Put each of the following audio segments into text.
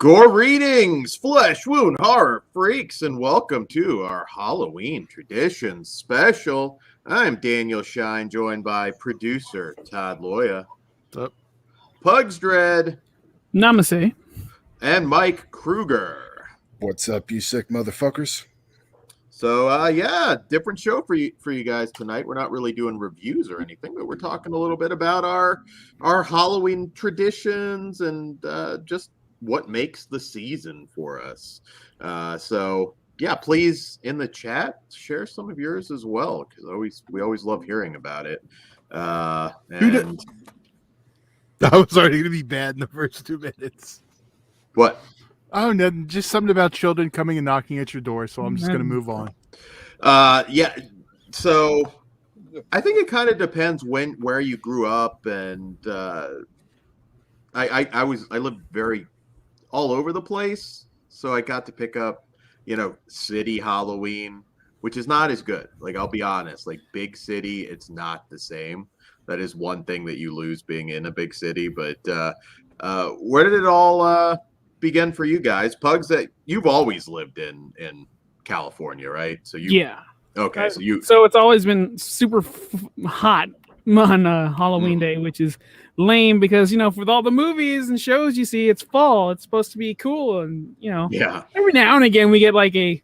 Gore readings, flesh wound horror freaks, and welcome to our Halloween Traditions special. I'm Daniel Shine, joined by producer Todd Loya, What's up? Pugs Dread, Namaste, and Mike Kruger. What's up, you sick motherfuckers? So, different show for you guys tonight. We're not really doing reviews or anything, but we're talking a little bit about our Halloween traditions and just what makes the season for us. Please in the chat share some of yours as well, because we always love hearing about it. And I was already going to be bad in the first 2 minutes. what? Oh, no, just something about children coming and knocking at your door, so I'm just going to move on. So I think it kind of depends where you grew up, and I lived very all over the place, so I got to pick up, city Halloween, which is not as good. Like, I'll be honest, like big city, it's not the same. That is one thing that you lose being in a big city. But where did it all begin for you guys? Pugs, that you've always lived in California, right? Okay, so it's always been super hot on Halloween Day, which is lame because with all the movies and shows you see, it's fall. It's supposed to be cool, and every now and again we get like a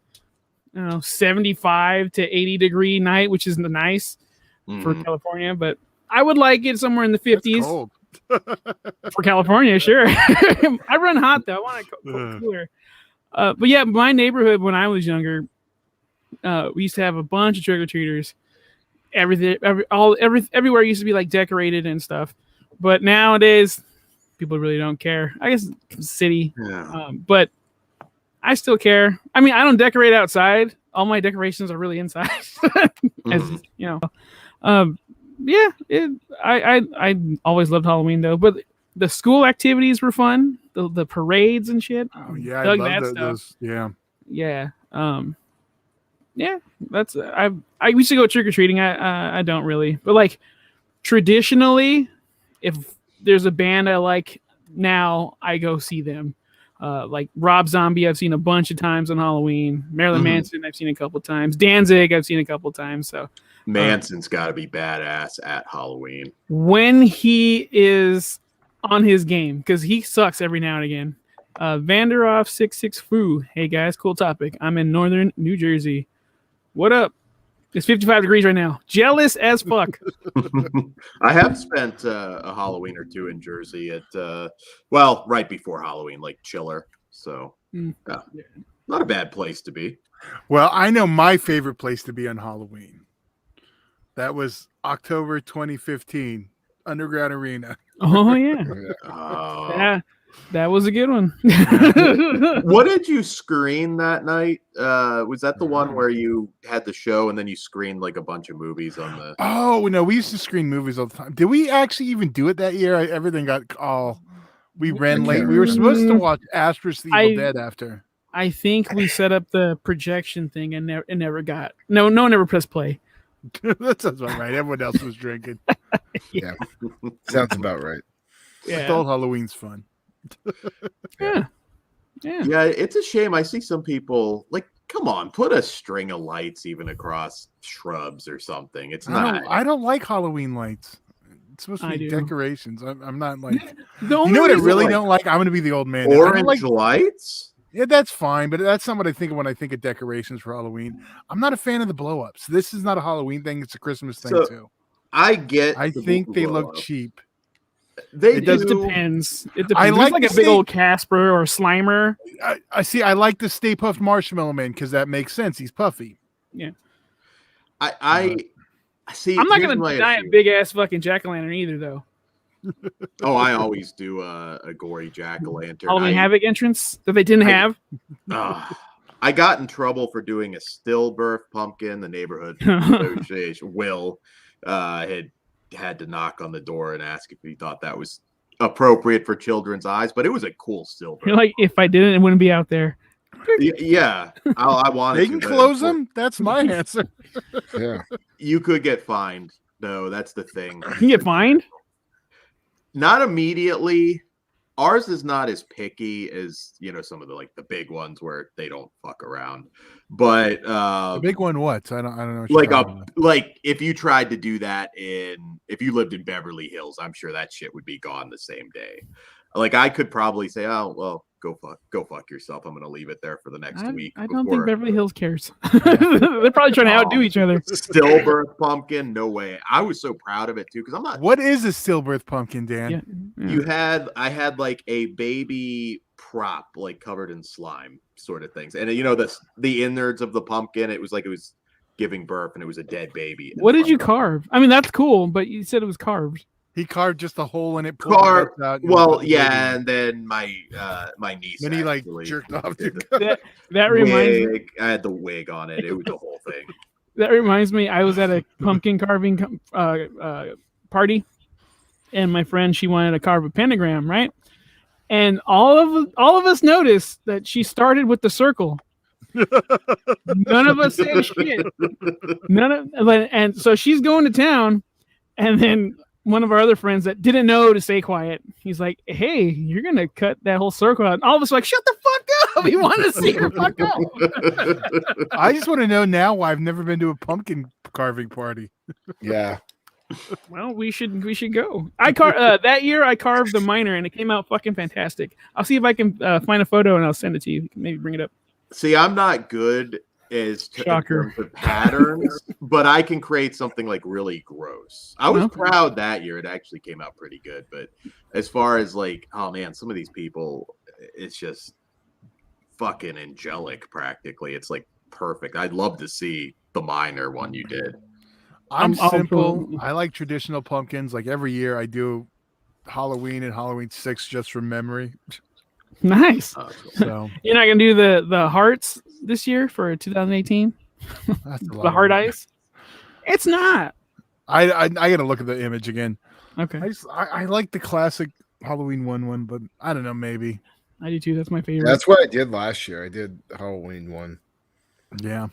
75 to 80 degree night, which is nice for California. But I would like it somewhere in the 50s. For California, sure. I run hot though. I want it cooler. But yeah, my neighborhood when I was younger, we used to have a bunch of trick-or-treaters. Everywhere used to be like decorated and stuff. But nowadays, people really don't care. I guess city, but I still care. I mean, I don't decorate outside. All my decorations are really inside. I always loved Halloween though. But the school activities were fun. The parades and shit. Oh yeah, dug I that love stuff. those. Yeah. That's I used to go trick or treating. I don't really, but like traditionally, if there's a band I like now, I go see them. Like Rob Zombie, I've seen a bunch of times on Halloween. Marilyn Manson, I've seen a couple times. Danzig, I've seen a couple times. So Manson's got to be badass at Halloween when he is on his game, because he sucks every now and again. Vanderoff 66 Foo. Hey guys, cool topic. I'm in northern New Jersey. What up? It's 55 degrees right now. Jealous as fuck. I have spent a Halloween or two in Jersey at right before Halloween, like Chiller. So not a bad place to be. Well, I know my favorite place to be on Halloween. That was October 2015, Underground Arena. Oh yeah. Yeah. That was a good one. What did you screen that night? Was that the one where you had the show and then you screened like a bunch of movies on the... Oh, no, we used to screen movies all the time. Did we actually even do it that year? Everything got all... We ran late. We were supposed to watch Ash vs. the Evil Dead after. I think we set up the projection thing and never got... No one ever pressed play. That sounds about right. Everyone else was drinking. Yeah. Sounds about right. Yeah. I thought Halloween's fun. Yeah, it's a shame. I see some people like, come on, put a string of lights even across shrubs or something. It's not. I don't like Halloween lights. It's supposed to be decorations. I'm not like. You know what I really don't like? I'm going to be the old man. Orange lights. Yeah, that's fine, but that's not what I think of when I think of decorations for Halloween. I'm not a fan of the blow-ups. This is not a Halloween thing; it's a Christmas thing too. I think they look cheap. It depends. It depends. I like a big old Casper or Slimer. I see. I like the Stay Puft Marshmallow Man because that makes sense. He's puffy. Yeah. I see. I'm not going to deny a big ass fucking jack-o'-lantern either, though. Oh, I always do a gory jack-o'-lantern. Halloween Havoc entrance that they didn't have. I got in trouble for doing a stillbirth pumpkin. The neighborhood association Will had to knock on the door and ask if he thought that was appropriate for children's eyes, but it was a cool stillbirth. You're like, if I didn't, it wouldn't be out there. Yeah, I wanted. They can close them. That's my answer. Yeah, you could get fined, though. That's the thing. You can get fined. Not immediately, ours is not as picky as some of the big ones where they don't fuck around. But The big one, what? I don't know. What like you're talking about. like if you tried to do that if you lived in Beverly Hills, I'm sure that shit would be gone the same day. Like I could probably say, oh well, go fuck yourself. I'm gonna leave it there for the next week. I don't think Beverly Hills cares. They're probably trying to outdo each other. Stillbirth pumpkin, no way. I was so proud of it too because I'm not. What is a stillbirth pumpkin, Dan? Yeah. I had like a baby prop like covered in slime sort of things, and the innards of the pumpkin. It was giving birth, and it was a dead baby. What did you carve? I mean, that's cool, but you said it was carved. He carved just a hole in it. Carved. Well, yeah, and then my niece. Then he jerked off. That reminds me. I had the wig on it. It was the whole thing. That reminds me. I was at a pumpkin carving party, and my friend, she wanted to carve a pentagram, right? And all of us noticed that she started with the circle. None of us said shit. And so she's going to town, and then one of our other friends that didn't know to stay quiet, he's like, "Hey, you're gonna cut that whole circle out." And all of us are like, "Shut the fuck up! We want to see her fuck up." I just want to know now why I've never been to a pumpkin carving party. Yeah. Well, we should go. That year I carved the miner, and it came out fucking fantastic. I'll see if I can find a photo and I'll send it to you. You can maybe bring it up. See, I'm not good as in terms of patterns, but I can create something like really gross. I was proud that year; it actually came out pretty good. But as far as oh man, some of these people, it's just fucking angelic. Practically, it's like perfect. I'd love to see the miner one you did. I'm simple. I like traditional pumpkins. Like every year, I do Halloween and Halloween 6 just from memory. Nice. So you're not gonna do the hearts this year for 2018? The heart ice? It's not. I gotta look at the image again. Okay. I like the classic Halloween one, but I don't know, maybe. I do too. That's my favorite. That's what I did last year. I did Halloween 1. Yeah.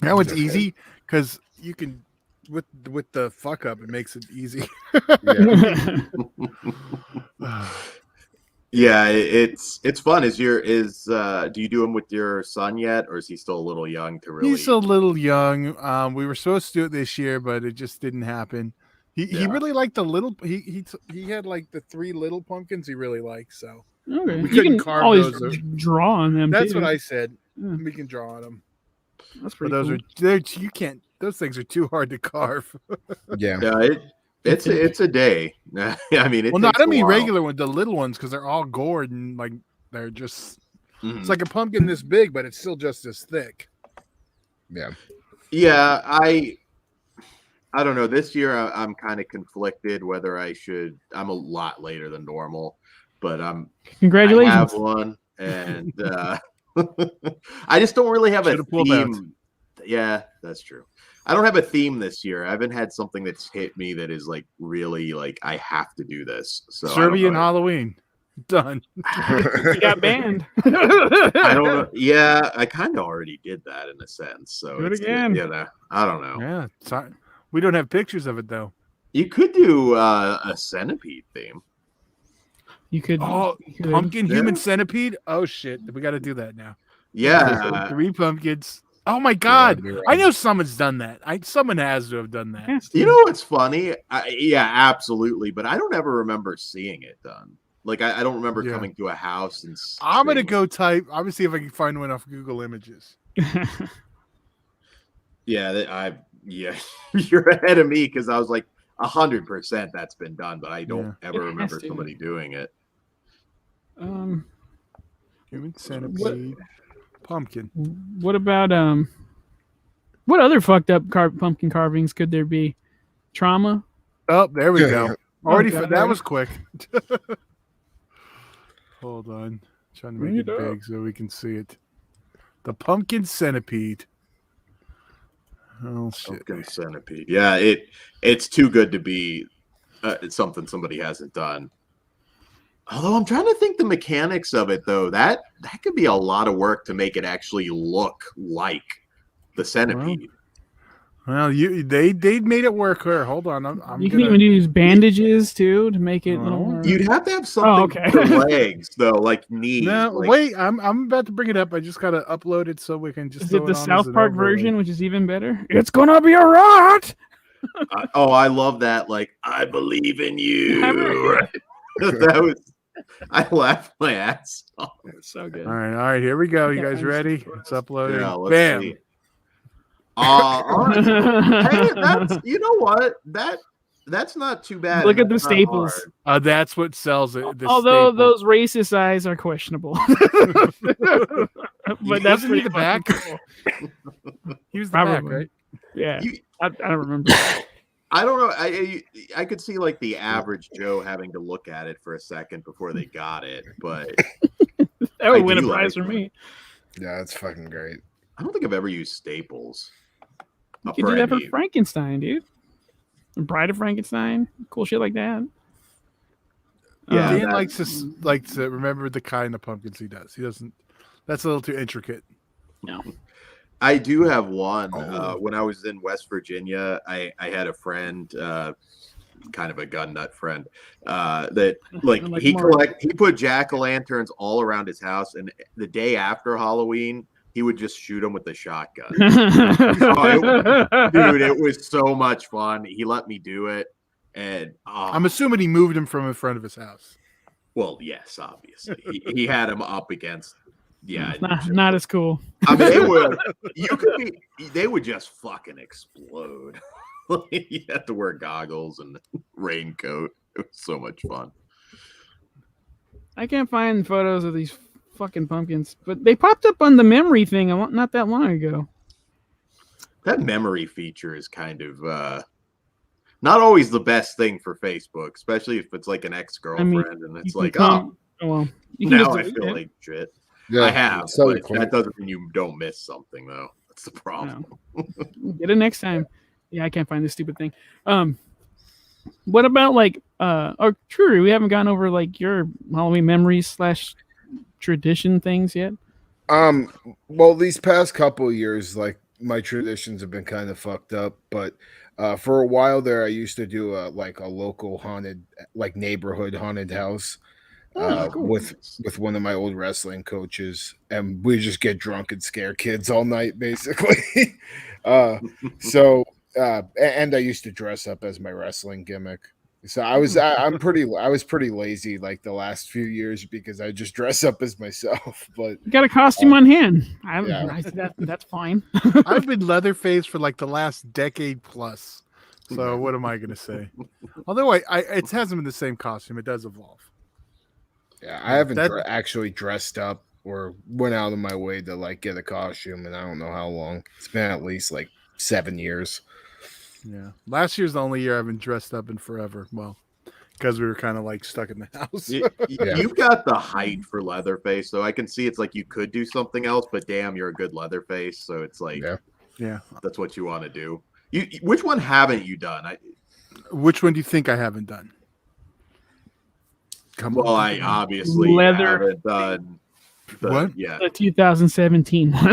That one's easy because you can with the fuck up, it makes it easy. Yeah, it's fun. Do you do them with your son yet, or is he still a little young to really? He's a little young. We were supposed to do it this year, but it just didn't happen. He really liked the little. He had like the 3 little pumpkins he really likes. So okay. We couldn't carve always those. Draw on them. That's too. what I said. Yeah. We can draw on them. That's pretty. But those you can't. Those things are too hard to carve. Yeah. It's a day. I mean, I don't mean regular ones, the little ones, because they're all gored and like they're just. Mm-hmm. It's like a pumpkin this big, but it's still just as thick. Yeah. Yeah, I don't know. This year I'm kind of conflicted whether I should. I'm a lot later than normal, but congratulations. I have one, and I just don't really have a theme. Yeah, that's true. I don't have a theme this year. I haven't had something that's hit me that is like really like I have to do this. So Serbian Halloween. Done. You got banned. I don't know. Yeah, I kind of already did that in a sense. So do it again. I don't know. Yeah, sorry. We don't have pictures of it though. You could do a centipede theme. You could. Pumpkin human centipede. Oh shit, we got to do that now. Yeah, 3 pumpkins. Oh my god! Yeah, I know someone's done that. Someone has to have done that. You know what's funny? Yeah, absolutely. But I don't ever remember seeing it done. Like I don't remember coming to a house and. I'm gonna go type. I'm gonna see if I can find one off Google Images. Yeah, you're ahead of me because I was like 100% that's been done, but I don't ever remember somebody doing it. Human centipede. Pumpkin. What about what other fucked up pumpkin carvings could there be? Trauma. Oh, there we go. Already, that was quick. Hold on, trying to make it big so we can see it. The pumpkin centipede. Oh shit! Pumpkin centipede. Yeah, it's too good to be. It's something somebody hasn't done. Although I'm trying to think the mechanics of it, though, that could be a lot of work to make it actually look like the centipede. Well, they made it work. Here, hold on. You can even use bandages too to make it a little No. more. You'd have to have something okay. for legs though, like knees. No, like, wait. I'm about to bring it up. I just gotta upload it so we can just. Is throw it the on as South an Park overlay. version, which is even better? It's gonna be a rat. I love that. Like, I believe in you. That was. I laughed my ass off. It's so good. All right. Here we go. You Yeah, guys I'm ready? just- It's uploading. Yeah, let's Bam. see. All right. Hey, that's you know what that's not too bad. Look and at the that's not staples. hard. That's what sells it. Although staple. those racist eyes are questionable. But that's Wasn't he the pretty back? fucking cool. He was the back, Probably. right? Yeah. You- I don't remember. I don't know. I could see like the average Joe having to look at it for a second before they got it, but That would I win a do prize like for it. me. Yeah, that's fucking great. I don't think I've ever used staples. You could do that for any- Frankenstein, dude. Bride of Frankenstein, cool shit like that. Yeah, Dan that- likes to remember the kind of pumpkins he does. He doesn't. That's a little too intricate. No. I do have one. Oh. When I was in West Virginia, I had a friend, kind of a gun nut friend, that like Like he Mark. put jack-o'-lanterns all around his house, and the day after Halloween, he would just shoot them with the shotgun. Dude, it was so much fun. He let me do it, and I'm assuming he moved him from in front of his house. well, yes, obviously, he had him up against. Yeah, not as cool. I mean, they would. They would just fucking explode. You have to wear goggles and raincoat. It was so much fun. I can't find photos of these fucking pumpkins, but they popped up on the memory thing not that long ago. That memory feature is kind of not always the best thing for Facebook, especially if it's like an ex-girlfriend and it's You like, can well, you can now just I delete feel it. like shit. Yeah, I have, it's so but cool. that doesn't mean you don't miss something, though. That's the problem. Get it next time. Yeah, I can't find this stupid thing. What about like True, we haven't gone over like your Halloween memories / tradition things yet. Well, these past couple of years, like my traditions have been kind of fucked up, but for a while there, I used to do a local haunted, like neighborhood haunted house. Cool. With one of my old wrestling coaches, and we just get drunk and scare kids all night, basically. And I used to dress up as my wrestling gimmick. So I was pretty lazy like the last few years because I just dress up as myself. But You got a costume on hand. Yeah. That's fine. I've been Leatherface for like the last decade plus. So what am I going to say? Although it hasn't been the same costume. It does evolve. yeah, I haven't actually dressed up or went out of my way to like get a costume, and I don't know how long. It's been at least like 7 years. Yeah. Last year's the only year I've been dressed up in forever. Well, because we were kind of like stuck in the house. You've got the height for Leatherface, so I can see it's like you could do something else, but damn, you're a good Leatherface, so it's like Yeah. that's what you want to do. Which one haven't you done? Which one do you think I haven't done? Well, I obviously haven't done What? Yeah, The 2017 one.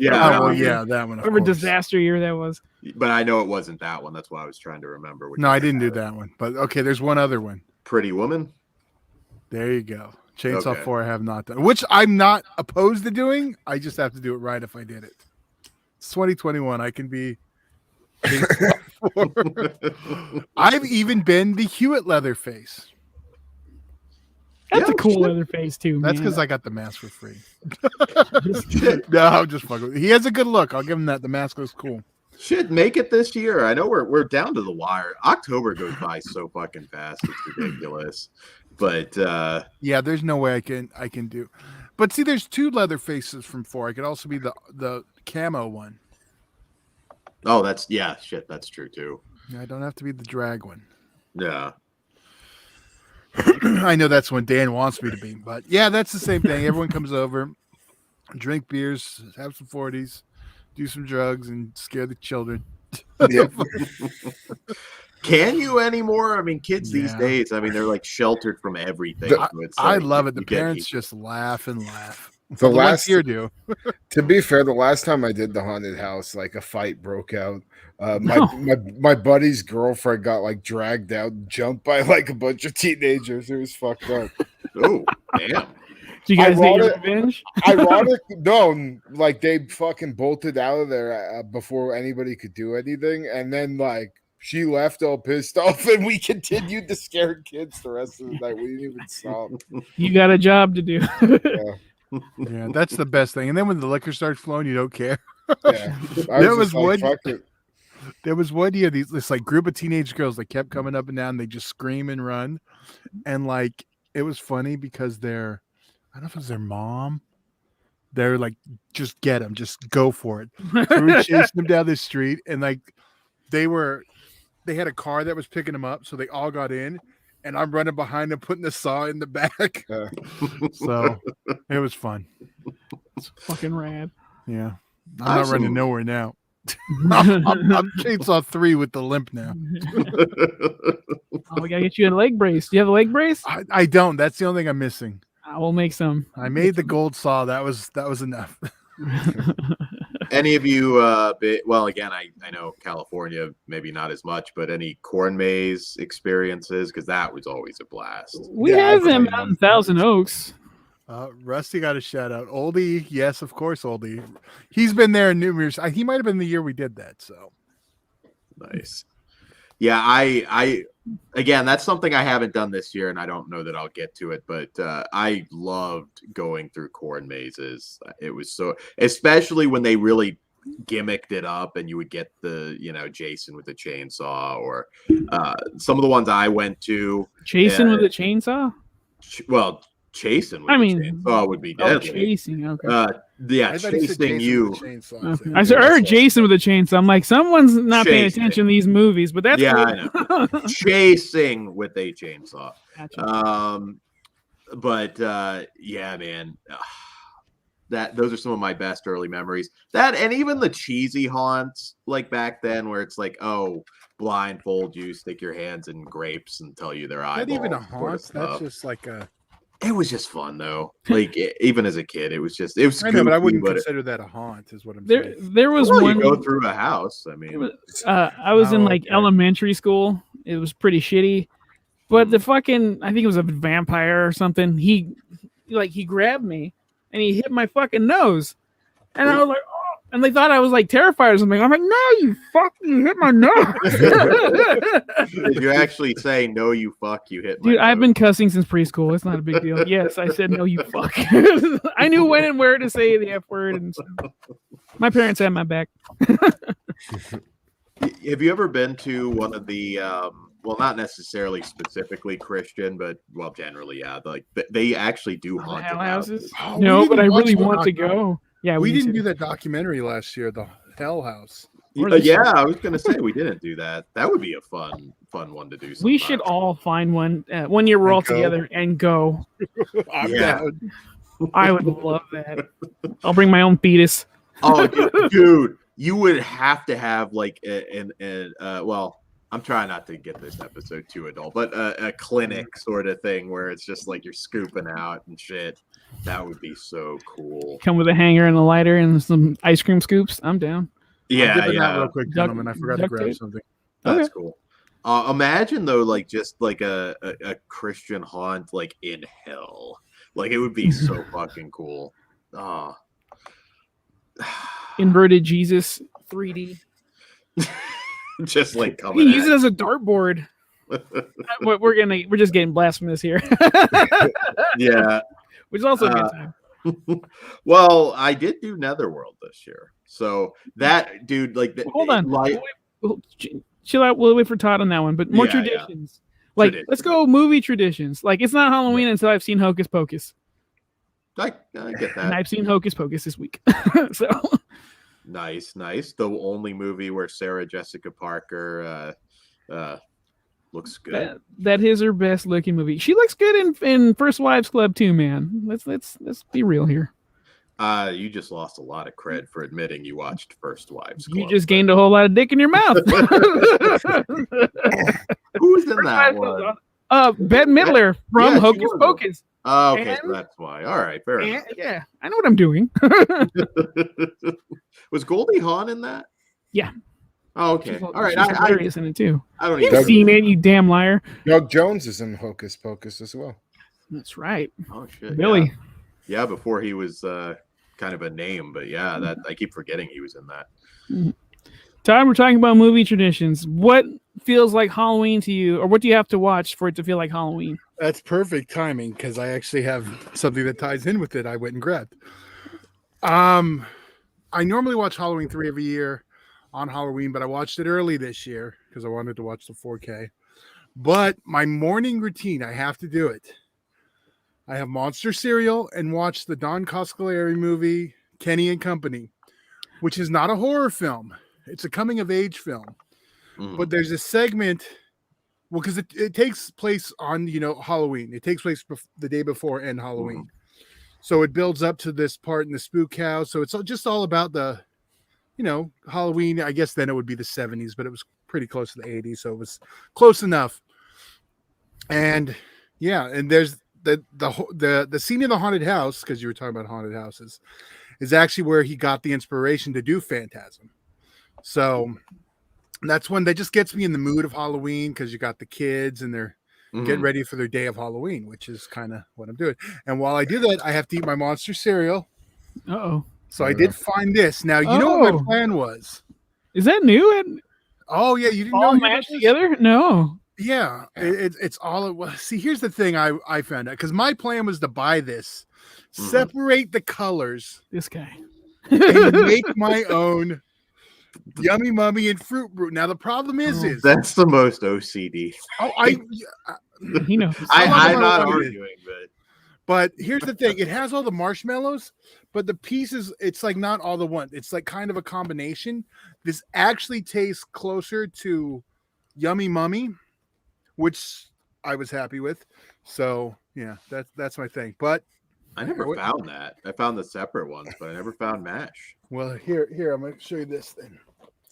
yeah, Oh, well, yeah, that one. Of Whatever course. disaster year that was. but I know it wasn't that one. That's why I was trying to remember. Which No, one I didn't do haven't. that one. But okay, there's one other one. Pretty Woman. There you go. Chainsaw Okay. 4 I have not done, which I'm not opposed to doing. I just have to do it right if I did it. It's 2021. I can be Chainsaw 4. I've even been the Hewitt Leatherface. That's Yeah, a cool shit. leather face too. That's man. because I got the mask for free. No, I'm just fucking with you. He has a good look. I'll give him that. The mask looks cool. Shit, make it this year. I know we're down to the wire. October goes by so fucking fast. It's ridiculous. But Yeah, there's no way I can do. But see, there's 2 leather faces from 4. I could also be the camo one. oh, that's true too. I don't have to be the drag one. Yeah. I know that's when Dan wants me to be, but yeah, that's the same thing. Everyone comes over, drink beers, have some 40s, do some drugs, and scare the children. Can you anymore? I mean, kids these Yeah. days, I mean, they're like sheltered from everything. The- so it's I like love it. The you get parents each- just laugh and laugh. The ones last here do. To be fair, the last time I did the haunted house, like a fight broke out. My, No. my buddy's girlfriend got like dragged out and jumped by like a bunch of teenagers. It was fucked up. Oh, damn. Do you guys get your Ironic- revenge? Ironic, no, like they fucking bolted out of there before anybody could do anything, and then like she left all pissed off, and we continued to scare kids the rest of the night. We didn't even stop. You got a job to do. Yeah, that's the best thing. And then when the liquor starts flowing, you don't care. Yeah, There was just like, one- fuck it. There was one year this like group of teenage girls that kept coming up and down. They just scream and run, and like it was funny because I don't know if it was their mom. They're like, just get them, just go for it. So we were chasing them down the street, and like they had a car that was picking them up, so they all got in, and I'm running behind them, putting the saw in the back. Yeah. So it was fun. It's fucking rad. Yeah, I'm not running Awesome. nowhere now. I'm chainsaw 3 with the limp now. Oh, we gotta get you a leg brace. Do you have a leg brace? I don't. That's the only thing I'm missing. I will make some. I made the gold saw. That was enough. Any of you, well, again, I know California, maybe not as much, but any corn maze experiences? Because that was always a blast. We Yeah, have I've them done out in Thousand Oaks. Rusty got a shout out. Oldie, yes, of course, Oldie. He's been there numerous. He might have been the year we did that. So Nice. Yeah, I again, that's something I haven't done this year, and I don't know that I'll get to it, but I loved going through corn mazes. It was so, especially when they really gimmicked it up and you would get the, Jason with the chainsaw, or some of the ones I went to. Chasing with a chainsaw? Chasing with I the mean, chainsaw would be Oh, deadly. chasing. Okay. Yeah, I thought he said chasing Jason you. with a chainsaw. I heard Jason with a chainsaw. I'm like, someone's not paying Chasing. attention to these movies, but that's Yeah, cool. I know. Chasing with a chainsaw. Gotcha. But yeah, man, those are some of my best early memories. That, and even the cheesy haunts like back then, where it's like, oh, blindfold you, stick your hands in grapes and tell you their eyeballs. Not even a sort of haunt. That's stuff. just like a. It was just fun though. Like even as a kid, it was. I know, but I goofy, wouldn't but consider that a haunt. Is what I'm There, saying. there was well, one. you go through a house. I mean, I was in Oh, like okay. elementary school. It was pretty shitty, but the fucking, I think it was a vampire or something. He grabbed me and he hit my fucking nose, and I was like, oh, and they thought I was like terrified or something. I'm like, no, you fucking hit my nose. did you actually say no? You fuck. You hit. My Dude, I've nose"? been cussing since preschool. It's not a big deal. Yes, I said no, you fuck. I knew when and where to say the F word, and stuff. My parents had my back. Have you ever been to one of the well, not necessarily specifically Christian, but well, generally, yeah. Like they actually do haunted Hell houses. houses? Oh, No, we but I didn't watch really the want to documentary. go. Yeah, We didn't need do to. that documentary last year, the Hell House. Yeah, I was gonna say we didn't do that. That would be a fun one to do. We should sometime. all find one. One year we're And all go. together and go. I'm Yeah. down. I would love that. I'll bring my own fetus. Oh, dude, you would have to have like well, I'm trying not to get this episode too adult, but a clinic sort of thing where it's just like you're scooping out and shit. That would be so cool. Come with a hanger and a lighter and some ice cream scoops. I'm down. I'm Yeah, dipping out yeah, real quick, Duck- gentlemen. I forgot to duct grab tape? something. that's cool. Imagine though, like just like a Christian haunt like in hell. Like it would be so fucking cool. Oh. Inverted Jesus 3D. Just like We coming can use it at as a dartboard. We're just getting blasphemous here, yeah. which is also a good time. Well, I did do Netherworld this year. So that dude, like Hold on. like Chill out. We'll wait for Todd on that one. But more Yeah, yeah. traditions. Like, Traditions. let's go movie traditions. Like, it's not Halloween until I've seen Hocus Pocus. I get And that. I've seen Hocus Pocus this week. So Nice. The only movie where Sarah Jessica Parker looks good. that is her best looking movie. She looks good in First Wives Club too, man. Let's be real here. You just lost a lot of cred for admitting you watched First Wives. You Club, just but- gained a whole lot of dick in your mouth. Who's in that one? Bette Midler from Yeah, she Hocus was. Pocus. Oh, okay, so And- that's why. All right, fair And, enough. yeah, I know what I'm doing. Was Goldie Hawn in that? Yeah. Oh, okay. She's, All right. she's hilarious in it too. I don't You've even. seen it, you damn liar. Doug Jones is in Hocus Pocus as well. That's right. Oh shit, Billy. Yeah, before he was kind of a name, but yeah, that I keep forgetting he was in that. Todd, we're talking about movie traditions. What feels like Halloween to you, or what do you have to watch for it to feel like Halloween? That's perfect timing because I actually have something that ties in with it. I went and grabbed. I normally watch Halloween 3 every year on Halloween, but I watched it early this year because I wanted to watch the 4K. But my morning routine, I have to do it. I have Monster cereal and watch the Don Coscarelli movie Kenny and Company, which is not a horror film. It's a coming of age film. But there's a segment, well, because it takes place on, Halloween. It takes place the day before and Halloween. So it builds up to this part in the spook house. So it's just all about the, Halloween. I guess then it would be the 70s, but it was pretty close to the 80s. So it was close enough. And yeah, and there's the scene in the haunted house, because you were talking about haunted houses, is actually where he got the inspiration to do Phantasm. So that's one that just gets me in the mood of Halloween, because you got the kids and they're getting ready for their day of Halloween, which is kind of what I'm doing. And while I do that, I have to eat my Monster cereal. Uh-oh. So I did find this. Now, you know what my plan was. Is that new? Oh, yeah. You didn't All know mashed together? No. Yeah. It's all it was. See, here's the thing I found out, because my plan was to buy this, separate the colors. This guy. And make my own Yummy Mummy and Fruit Brute. Now, the problem is that's the most OCD. Oh, he knows. I'm not arguing, but here's the thing: it has all the marshmallows, but the pieces, it's like not all the one. It's like kind of a combination. This actually tastes closer to Yummy Mummy, which I was happy with. So yeah, that's my thing. But I never found that. I found the separate ones, but I never found mash. Well, here I'm gonna show you this thing.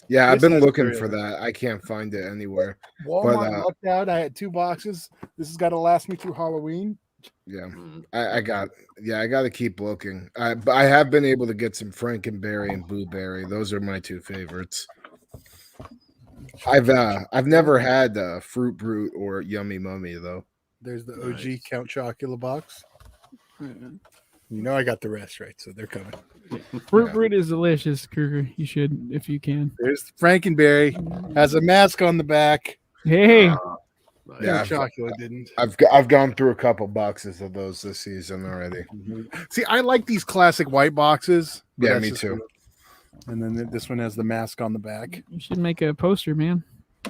Yeah, I've been looking for that. I can't find it anywhere. Walmart lucked out. I had 2 boxes. This has got to last me through Halloween. Yeah, I got to keep looking. I have been able to get some Frankenberry and Blueberry. Those are my 2 favorites. I've never had Fruit Brute or Yummy Mummy though. There's the OG Count Chocula box. I got the rest right, so they're coming. Fruit Brute is delicious, Kruger. You should, if you can. There's Frankenberry, has a mask on the back. Hey. Yeah, Chocula didn't. I've gone through a couple boxes of those this season already. See, I like these classic white boxes. Yeah, me too. And then this one has the mask on the back. You should make a poster, man,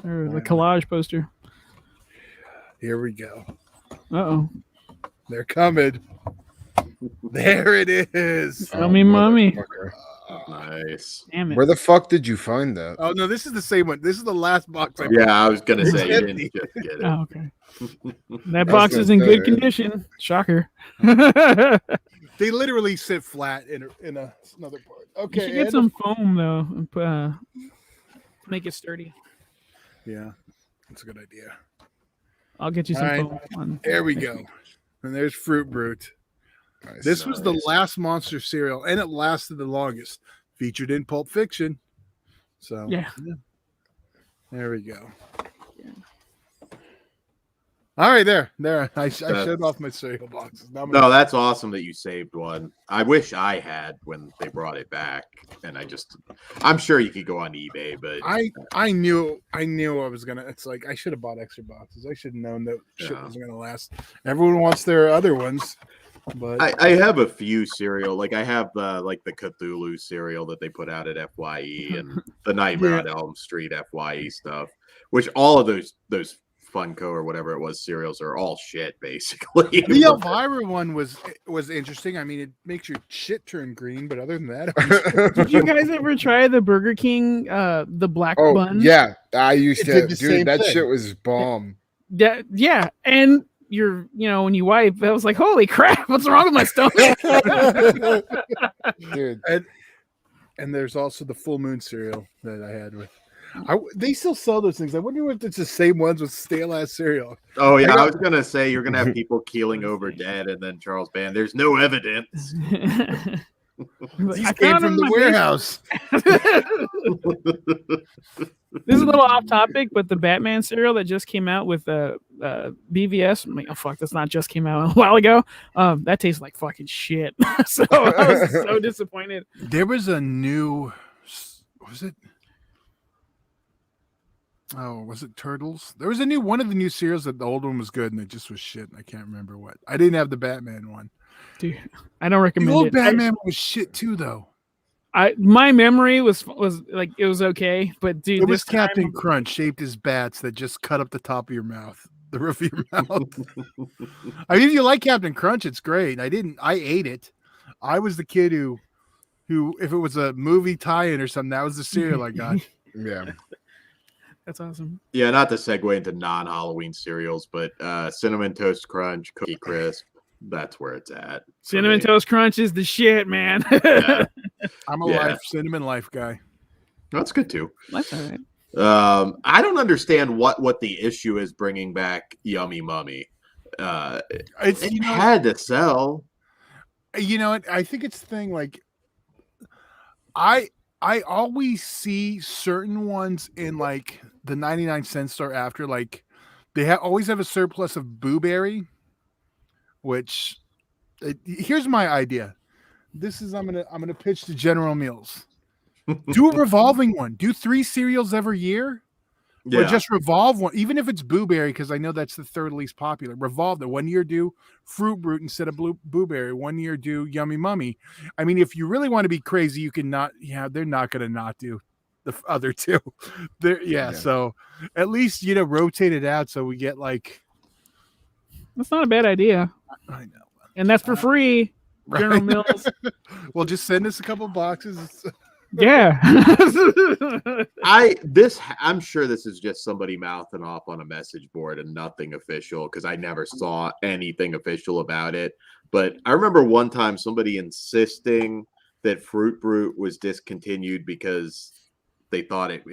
or the collage poster. Here we go. Uh-oh. They're coming. There it is. Yummy Mummy. Nice. Damn it. Where the fuck did you find that? Oh no, this is the same one. This is the last box. I was gonna say you empty. didn't just get it. Oh, okay. That box is in good condition. Shocker. They literally sit flat in another part. Okay. You should get some foam though, and make it sturdy. Yeah, that's a good idea. I'll get you some foam. There we go. And there's Fruit Brute. Nice, this was the last Monster cereal, and it lasted the longest. Featured in Pulp Fiction. So yeah. There we go. All right, there. I showed off my cereal boxes. No, that's awesome that you saved one. I wish I had when they brought it back, and I'm sure you could go on eBay, but I knew I was gonna. It's like I should have bought extra boxes. I should have known that shit wasn't gonna last. Everyone wants their other ones. But I have a few cereal, like I have the Cthulhu cereal that they put out at FYE and the Nightmare on Elm Street FYE stuff, which all of those Funko or whatever it was cereals are all shit basically. The Elvira one was interesting. I mean, it makes your shit turn green, but other than that, did you guys ever try the Burger King the black bun? Yeah, I used to. Dude, that thing. shit was bomb. Yeah, and when you wipe, I was like, holy crap, what's wrong with my stomach? Dude. And there's also the Full Moon cereal that I had with. They still sell those things. I wonder if it's the same ones with stale ass cereal. Oh yeah, I got- I was gonna say you're gonna have people keeling over dead, and then Charles Band. There's no evidence. These I came found from them the in my warehouse. This is a little off topic, but the Batman cereal that just came out with BVS, I'm like, oh fuck, that's not just came out a while ago. That tastes like fucking shit. So I was so disappointed. There was a new, was it? Oh, was it Turtles? There was a new one of the new cereals that the old one was good and it just was shit. I can't remember what. I didn't have the Batman one. Dude, I don't The recommend old it. Batman was shit too, though. My memory was like it was okay, but dude, It was this time, Captain Crunch shaped as bats that just cut up the top of your mouth, the roof of your mouth. I mean, if you like Captain Crunch, it's great. I ate it. I was the kid who if it was a movie tie-in or something, that was the cereal I got. Yeah. That's awesome. Yeah, not to segue into non-Halloween cereals, but Cinnamon Toast Crunch, Cookie Crisp, that's where it's at. for Cinnamon me. Toast Crunch is the shit, man. Yeah, I'm a Yeah. cinnamon life guy. that's good too. That's all right. I don't understand what the issue is bringing back Yummy Mummy. It's It had to sell. you know what? I think it's the thing like I always see certain ones in like the 99-cent store after like they always have a surplus of Boo Berry, which here's my idea. This is I'm gonna pitch to General Mills. Do a revolving one. Do 3 cereals every year. Or Yeah, just revolve one, even if it's Boo Berry, because I know that's the third least popular. Revolve it. 1 year do Fruit Brute instead of Boo Berry. 1 year do Yummy Mummy. I mean, if you really want to be crazy, you can not. Yeah, they're not going to not do the other two. Yeah. So at least rotate it out so we get like. That's not a bad idea, I know. and that's for free. Right? General Mills. Well, just send us a couple boxes. Yeah. I'm sure this is just somebody mouthing off on a message board and nothing official because I never saw anything official about it. But I remember one time somebody insisting that Fruit Brute was discontinued because they thought it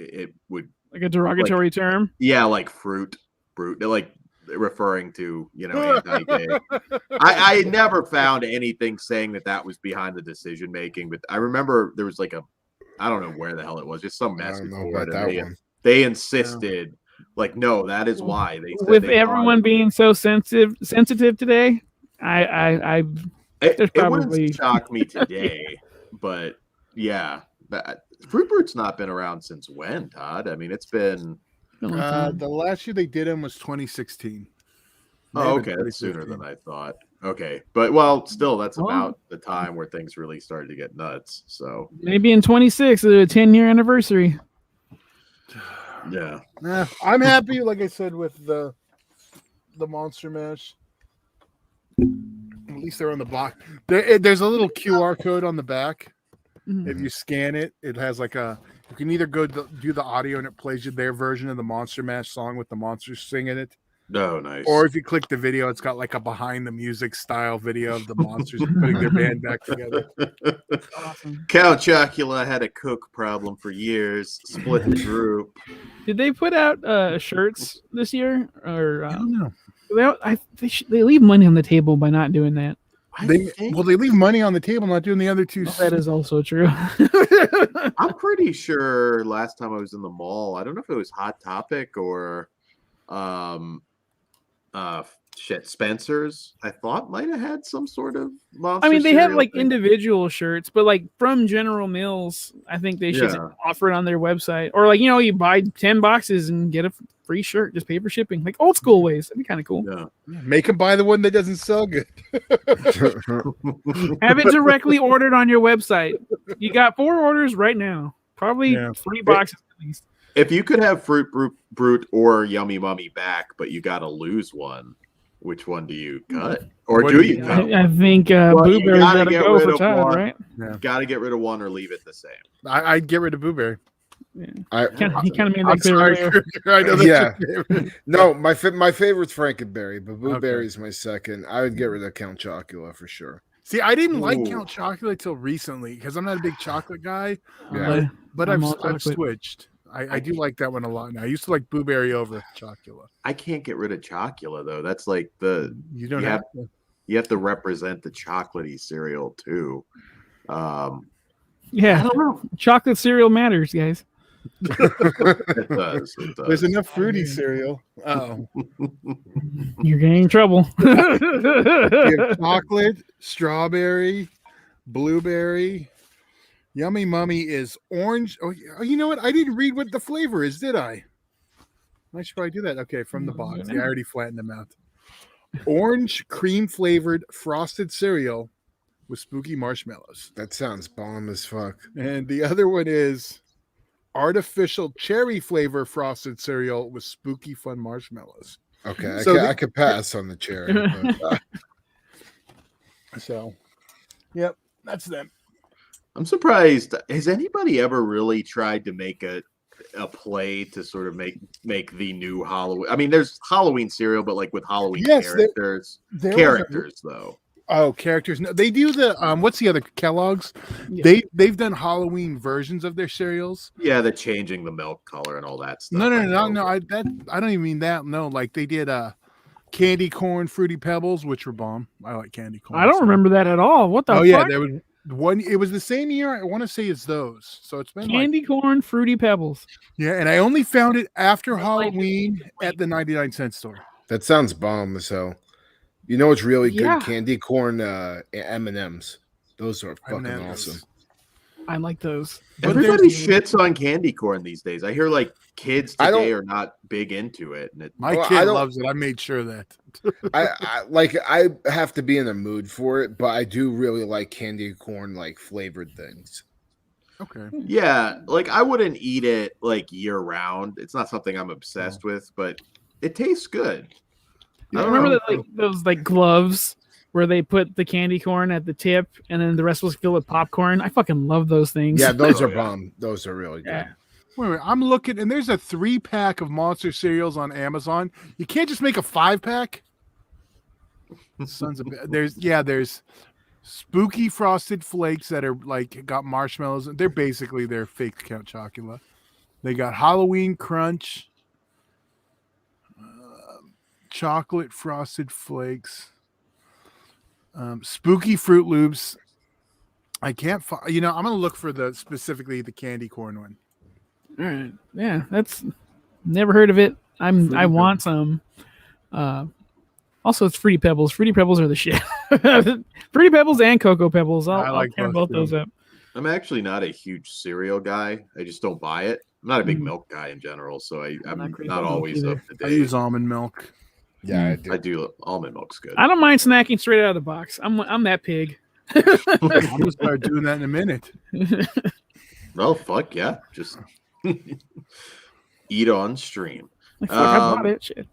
would, Like a derogatory term. yeah, like Fruit Brute, like referring to anti-gay. I never found anything saying that was behind the decision making, but I remember there was like I don't know where the hell it was, just some I message don't know board, about and that one. they insisted, like, no, that is why they said With they everyone thought being so sensitive today, there's it probably wouldn't shock me today, but yeah, Fruit Brute's not been around since when, Todd? I mean, it's been The last year they did them was 2016. oh, okay, that's sooner than I thought. Okay, but well, still, that's Oh. about the time where things really started to get nuts. So maybe in 26, a 10-year anniversary. yeah, I'm happy, like I said, with the Monster Mash. At least they're on the box. There's a little QR code on the back. If you scan it, it has like you can either go do the audio and it plays you their version of the Monster Mash song with the monsters singing it. no, nice. Or if you click the video, it's got like a behind the music style video of the monsters putting their band back together. Awesome. Count Chocula had a coke problem for years, split the group. Did they put out shirts this year? Or I don't know. they leave money on the table by not doing that. They leave money on the table, not doing the other two. That is also true. I'm pretty sure last time I was in the mall, I don't know if it was Hot Topic or Spencer's, I thought might have had some sort of monster. I mean, they have cereal like thing. individual shirts, but like from General Mills, I think they should Yeah. offer it on their website. Or like, you buy 10 boxes and get a free shirt, just pay for shipping, like old school ways. That'd be kind of cool. Yeah. Make them buy the one that doesn't sell good. Have it directly ordered on your website. You got 4 orders right now. Probably 3 boxes at least. If you could have Fruit Brute or Yummy Mummy back, but you got to lose one, which one do you cut? Or What do do you you- cut? I think you Blueberry's gotta got to get go rid for of Todd, one. right? Got to get rid of one or leave it the same. I'd get rid of Blueberry. He I kind of made I'm that clear sorry. earlier. I know that's Yeah. your favorite. No, my favorite's Frankenberry, but Blueberry Okay. is my second. I would get rid of Count Chocula for sure. See, I didn't like Ooh. Count Chocolate till recently because I'm not a big chocolate guy. Yeah. But I'm I've all chocolate. switched. I do like that one a lot now. I used to like Blueberry over Chocula. I can't get rid of Chocula though. That's like the You don't you have have to. you have to represent the chocolatey cereal too. I Yeah, don't know. chocolate cereal matters, guys. It does. It does. There's enough fruity cereal. Oh, You're getting in trouble. we have chocolate, strawberry, blueberry. Yummy Mummy is orange. Oh, you know what? I didn't read what the flavor is, did I? I should probably do that. Okay, from the box. Yeah, I already flattened them out. Orange cream flavored frosted cereal with spooky marshmallows. That sounds bomb as fuck. And the other one is artificial cherry flavor frosted cereal with spooky fun marshmallows. Okay, So I could pass on the cherry. But, So, yep, that's them. I'm surprised. Has anybody ever really tried to make a play to sort of make the new Halloween? I mean, there's Halloween cereal, but like with Halloween Yes, characters. Characters though. Oh, characters. No, they do the what's the other Kellogg's? Yeah. They've done Halloween versions of their cereals. Yeah, they're changing the milk color and all that stuff. No. I don't even mean that. No, like they did candy corn, fruity pebbles, which were bomb. I like candy corn. I don't remember that at all. What the Oh fuck? yeah, there was one. It was the same year. I want to say it's those. So it's been Candy corn, fruity pebbles. yeah, and I only found it after Halloween at the 99-cent store. that sounds bomb as hell. You know what's really Yeah. good? Candy corn M&Ms. Those are fucking M&Ms. awesome. I like those. But Everybody there's- shits on candy corn these days. I hear like kids I today don't- are not big into it. And My Well, I kid don't- loves it. I made sure of that. I have to be in a mood for it, but I do really like candy corn like flavored things. Okay. yeah, like I wouldn't eat it like year round. It's not something I'm obsessed with, but it tastes good. I don't remember know. that, like those like gloves where they put the candy corn at the tip and then the rest was filled with popcorn. I fucking love those things. Yeah, those Oh, are yeah. bomb. Those are really good. Yeah. Wait, I'm looking, and there's a 3-pack of Monster cereals on Amazon. You can't just make a 5-pack. Sons of there's spooky frosted flakes that are like got marshmallows. They're basically their fake Count Chocula. They got Halloween Crunch, chocolate frosted flakes, spooky Fruit Loops. I can't find. I'm gonna look for specifically the candy corn one. All right. Yeah, that's never heard of it. I Fruity want some. Also, it's Fruity Pebbles. Fruity Pebbles are the shit. Fruity Pebbles and Cocoa Pebbles. I I'll like tear both both those up. I'm actually not a huge cereal guy. I just don't buy it. I'm not a big Mm. milk guy in general, so I'm not crazy not about milk always either. up to I date. use almond milk. Yeah, I I do. do. Almond milk's good. I don't mind snacking straight out of the box. I'm that pig. I'm gonna start doing that in a minute. Well, fuck yeah. Just eat on stream. Like, fuck, I bought Um, it. Shit.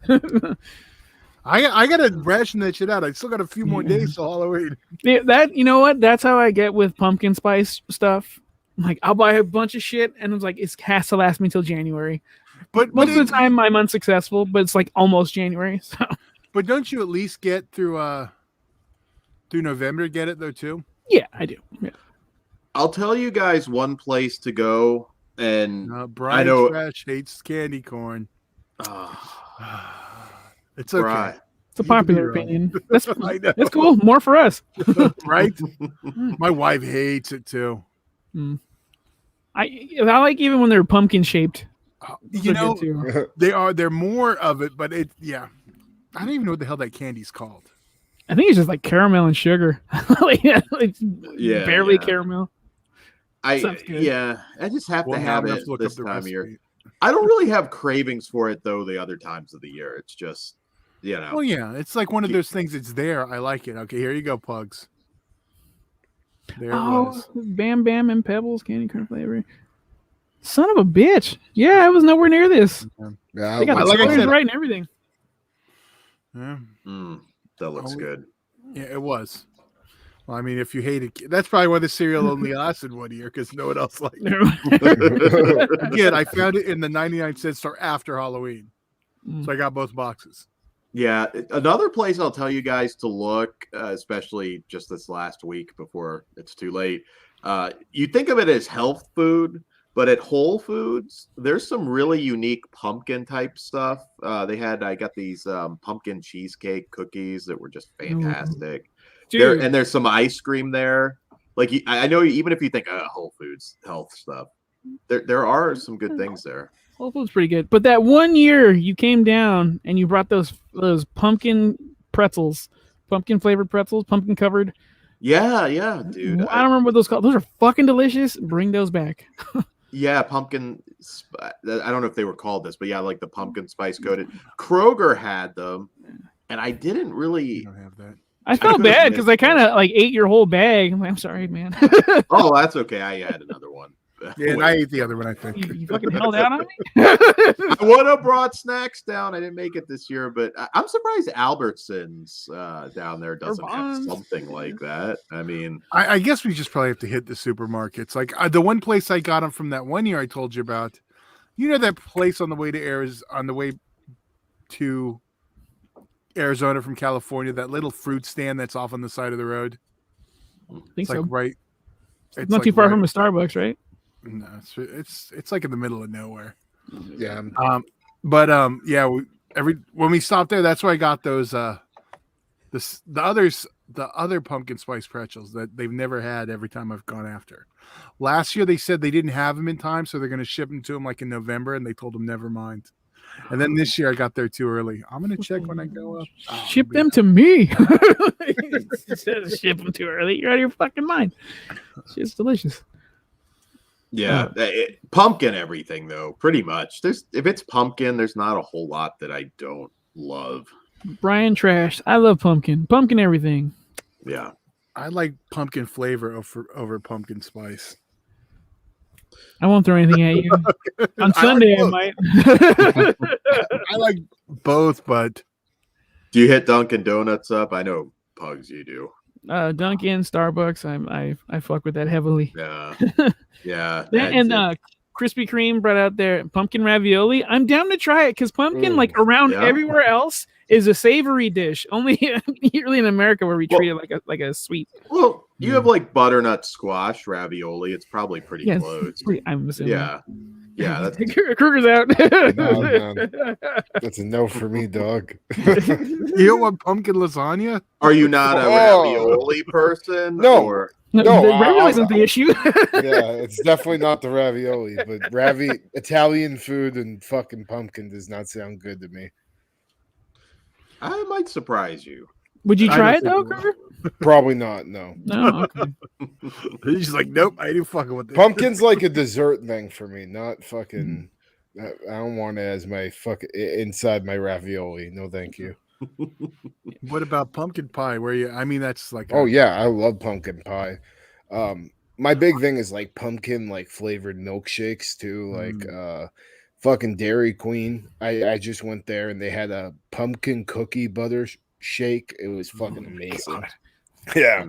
I gotta ration that shit out. I still got a few more days till Halloween. Yeah, that you know what? That's how I get with pumpkin spice stuff. I'm like, I'll buy a bunch of shit, and it's like it has to last me till January. But Most of the time, I'm unsuccessful, but it's like almost January. So but don't you at least get through November? Get it though too. yeah, I do. Yeah. I'll tell you guys one place to go, and Brian know- Trash hates candy corn. It's Bri- okay, It's a You could be popular wrong. opinion. That's I know. that's cool. More for us. right? My wife hates it too. I like even when they're pumpkin shaped. You know, they're more of it, but I don't even know what the hell that candy's called. I think it's just like caramel and sugar. like, Yeah, barely yeah. caramel. Sounds good. I just have Well, to now I'm have gonna it look this up the time of year. recipe. I don't really have cravings for it though. The other times of the year, it's just Well, yeah, it's like one of those things. It's there. I like it. Okay, here you go, Pugs. There it was. Bam Bam and Pebbles candy corn flavor. Son of a bitch. Yeah, I was nowhere near this. Yeah, They got the like I spoilers said- right and everything. Yeah, that looks Oh, good. yeah, it was. Well, I mean, if you hate it, that's probably why the cereal only lasted 1 year because no one else liked it. Again, I found it in the 99-cent store after Halloween, so I got both boxes. Yeah, another place I'll tell you guys to look, especially just this last week before it's too late. You think of it as health food, But at Whole Foods, there's some really unique pumpkin type stuff. I got these pumpkin cheesecake cookies that were just fantastic. Dude. There's some ice cream there. Like I know even if you think Whole Foods health stuff, there are some good things there. Whole Foods pretty good. But that one year you came down and you brought those pumpkin pretzels, pumpkin flavored pretzels, pumpkin covered. Yeah, dude. I don't remember what those called. Those are fucking delicious. Bring those back. Yeah, pumpkin. I don't know if they were called this, but yeah, like the pumpkin spice coated. Kroger had them, and I didn't really. don't have that. I felt bad because I kind of like ate your whole bag. I'm sorry, man. Oh, that's okay. I had another one. Yeah, and I ate the other one, I think. You fucking held out on me. I would have brought snacks down. I didn't make it this year, but I'm surprised Albertsons down there doesn't have something like that. I mean, I guess we just probably have to hit the supermarkets. Like the one place I got them from that one year I told you about. You know that place on the way to Arizona from California, that little fruit stand that's off on the side of the road? I think It's so. like right. It's not too far from a Starbucks, right? No, it's like in the middle of nowhere. Yeah. Yeah. When we stopped there, that's where I got those. The other pumpkin spice pretzels that they've never had every time I've gone after. Last year they said they didn't have them in time, so they're going to ship them to them like in November, and they told them never mind. And then this year I got there too early. I'm going to check when I go up. Ship them to me. Ship them too early. You're out of your fucking mind. It's delicious. yeah, pumpkin everything though, pretty much. If it's pumpkin, there's not a whole lot that I don't love. Brian Trash. I love pumpkin. Pumpkin everything. Yeah. I like pumpkin flavor over pumpkin spice. I won't throw anything at you. On Sunday, I might. I like both, but Do you hit Dunkin' Donuts up? I know Pugs, you do. Dunkin', Starbucks. I fuck with that heavily. Yeah. Yeah. And Krispy Kreme brought out their pumpkin ravioli. I'm down to try it because pumpkin, like around everywhere else, is a savory dish. Only really in America where we treat it like a sweet. Well, you have like butternut squash ravioli. It's probably pretty close. I'm assuming. Yeah. Yeah. That's Kruger's out. No, that's a no for me, dog. you don't want pumpkin lasagna? Are you not a ravioli person? No. Or... No, the ravioli isn't the issue. Yeah, it's definitely not the ravioli, but Italian food and fucking pumpkin does not sound good to me. I might surprise you. Would you try it though, Kruger? Probably not. No. No. Okay. He's like, nope, I ain't fucking with this. Pumpkin's like a dessert thing for me, not fucking. I don't want it as my fucking inside my ravioli. No, thank you. What about pumpkin pie? I mean, that's like. Oh yeah, I love pumpkin pie. My big thing is like pumpkin like flavored milkshakes too, like fucking Dairy Queen. I just went there and they had a pumpkin cookie butter shake. It was fucking amazing. Yeah,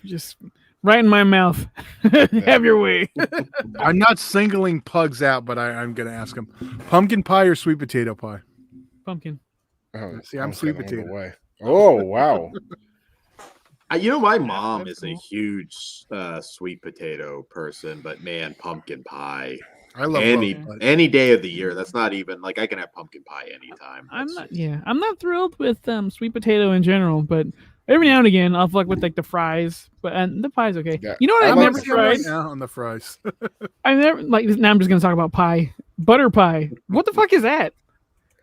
just right in my mouth. Have your way. I'm not singling Pugs out, but I'm gonna ask him: pumpkin pie or sweet potato pie? Pumpkin. Oh, See, I'm sweet potato. Way. Oh wow. My mom is a huge sweet potato person, but man, pumpkin pie. I love any day of the year. That's not even like I can have pumpkin pie anytime. I'm not thrilled with sweet potato in general, but every now and again I'll fuck with like the fries. And the pie's okay. Yeah. You know what I've never tried? On the fries. I never like. Now I'm just gonna talk about pie. Butter pie. What the fuck is that?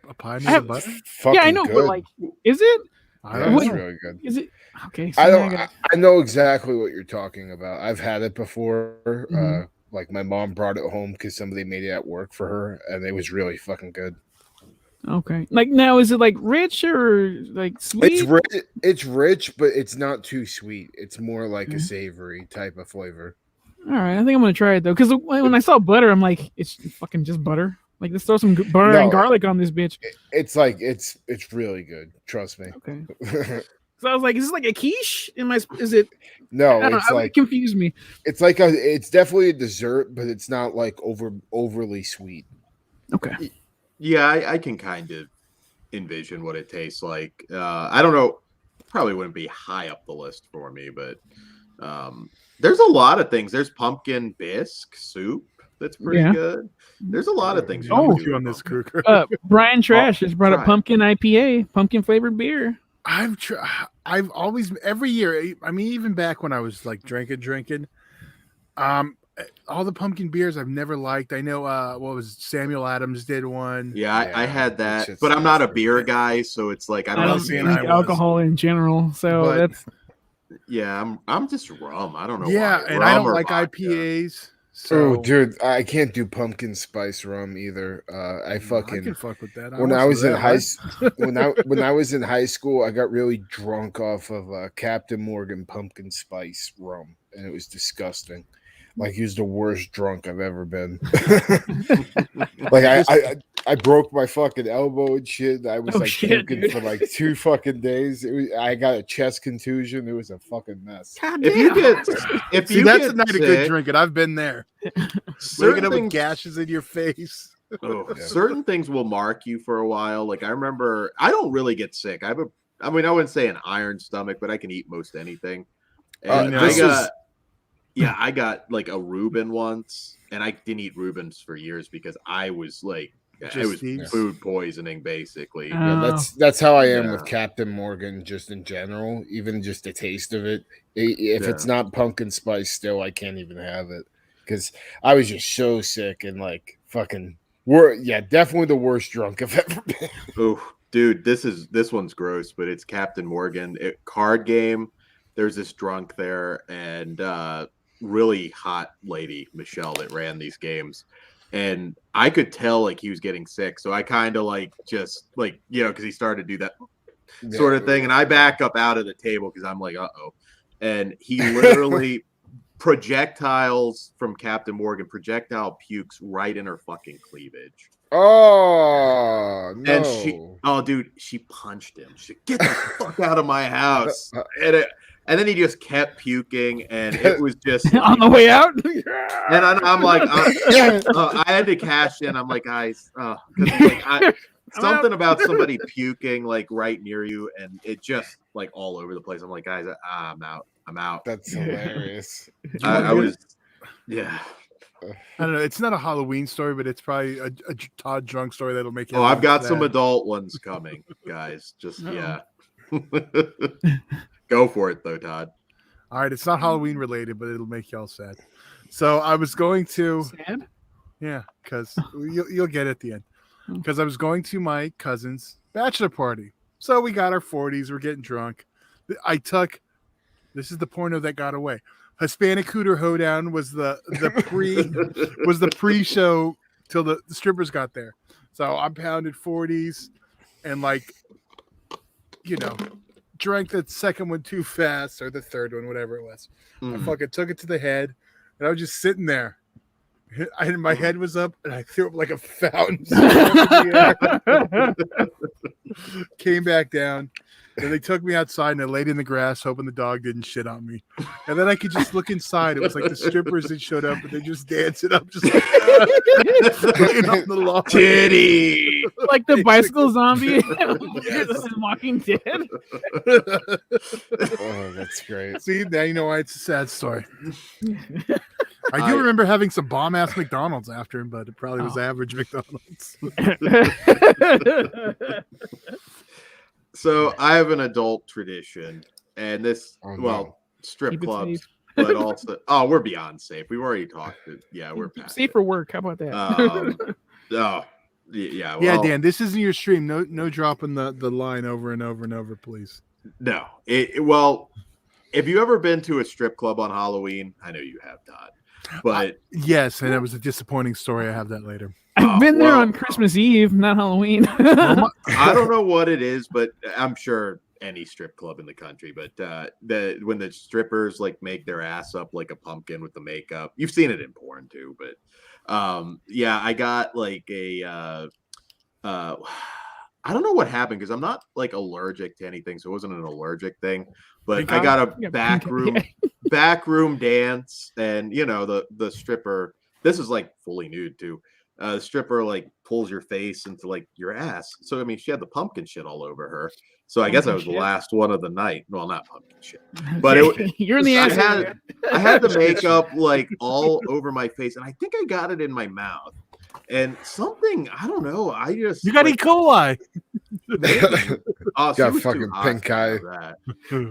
A pie made of butter? Yeah, I know, but like, is it? It's really good. Is it okay? So I know exactly what you're talking about. I've had it before. Like my mom brought it home because somebody made it at work for her, and it was really fucking good. Okay, like now, is it like rich or like sweet? It's rich, but it's not too sweet. It's more like a savory type of flavor. All right, I think I'm gonna try it though, because when I saw butter, I'm like, it's fucking just butter. Like, let's throw some butter and garlic on this bitch. It's like it's really good. Trust me. Okay. So I was like, is this like a quiche? Is it? No, it's like it confused me. It's like it's definitely a dessert, but it's not like overly sweet. Okay. Yeah, I can kind of envision what it tastes like. I don't know. Probably wouldn't be high up the list for me, but there's a lot of things. There's pumpkin bisque soup that's pretty Yeah. good. There's a lot of things. You I'm can with do you on with this, pumpkin. Kruger. Brian Trash has brought up try it. pumpkin IPA, pumpkin flavored beer. I've always every year. I mean, even back when I was like drinking. All the pumpkin beers I've never liked. I know. What was Samuel Adams did one. Yeah, I had that, shit's but I'm not a nasty. beer guy, so it's like I I don't. don't was saying drink I was. alcohol in general, so But- that's Yeah, I'm just rum. I don't know. Yeah, why. and Rum I don't or like vodka. IPAs. Oh, So dude, I can't do pumpkin spice rum either. I I fucking can fuck with that. when I also was in that, high what? when I was in high school, I got really drunk off of Captain Morgan pumpkin spice rum, and it was disgusting. Like he was the worst drunk I've ever been. Like I broke my fucking elbow and shit. I was Oh, like shit, puking dude. for like 2 fucking days. I got a chest contusion. It was a fucking mess. If you get, if See, you that's get a night of good sick, drinking. I've been there. Waking certain up with things, gashes in your face. Yeah. certain things will mark you for a while. Like I remember, I don't really get sick. I mean, I wouldn't say an iron stomach, but I can eat most anything. And no. I got like a Reuben once, and I didn't eat Reubens for years because I was like, it Just was thieves? food poisoning basically. Yeah, Oh. that's how I am Yeah. with Captain Morgan, just in general. Even just the taste of it. If it's Yeah. not pumpkin spice, still I can't even have it because I was just so sick and like fucking. Definitely the worst drunk I've ever been. Oh, dude, this one's gross, but it's Captain Morgan. Card game. There's this drunk there, and really hot lady Michelle that ran these games, and I could tell like he was getting sick, so I kind of like just like because he started to do that sort of thing, and I back up out of the table because I'm like, uh-oh, and he literally projectiles from Captain Morgan, projectile pukes right in her fucking cleavage. Oh no! And she punched him. She said, "Get the fuck out of my house!" And then he just kept puking, and it was just On the way out. And I'm like, I had to cash in. I'm like, guys, because something about somebody puking like right near you, and it just like all over the place. I'm like, guys, I'm out. I'm out. That's hilarious. I was, yeah. I don't know. It's not a Halloween story, but it's probably a Todd drunk story that'll make you. Oh, I've got sad. some adult ones coming, guys. Just Uh-oh. yeah. Go for it though, Todd. All right, it's not Halloween related, but it'll make y'all sad. So I was going to, Sad? yeah, because you'll get it at the end. Because I was going to my cousin's bachelor party. So we got our 40s. We're getting drunk. I took. This is the porno that got away. Hispanic Hooter Hoedown was the pre-show till the strippers got there. So I pounded 40s and drank the second one too fast or the third one, whatever it was. I fucking took it to the head and I was just sitting there. And my head was up and I threw up like a fountain. Came back down. Then they took me outside and I laid in the grass hoping the dog didn't shit on me. And then I could just look inside. It was like the strippers that showed up and they just dancing up, just laying on the lawn. Titty. Like the bicycle zombie in Walking Dead. Oh, that's great. See, now you know why it's a sad story. I do remember having some bomb ass McDonald's after him, but it probably was average McDonald's. So I have an adult tradition, and this, strip Keep it clubs, safe. but also, we're beyond safe. We've already talked. We're past Safe it. for work. How about that? Yeah. Yeah, Well, Dan, this isn't your stream. No dropping the line over and over and over, please. No. Well, if you ever been to a strip club on Halloween, I know you have, Todd. But Yes, and it was a disappointing story. I have that later. I've been there well- on Christmas Eve, not Halloween. I don't know what it is, but I'm sure any strip club in the country. But when the strippers like make their ass up like a pumpkin with the makeup, you've seen it in porn too. But I got like a I don't know what happened because I'm not like allergic to anything, so it wasn't an allergic thing. But I got a back room dance, and the stripper. This is like fully nude too. The stripper like pulls your face into like your ass. So I mean, she had the pumpkin shit all over her. So I guess I was the last one of the night. Well, not pumpkin shit, but You're in the I ass area. had the makeup like all over my face, and I think I got it in my mouth. And something, I don't know. I just You got E. coli. Oh, Got fucking pink eye.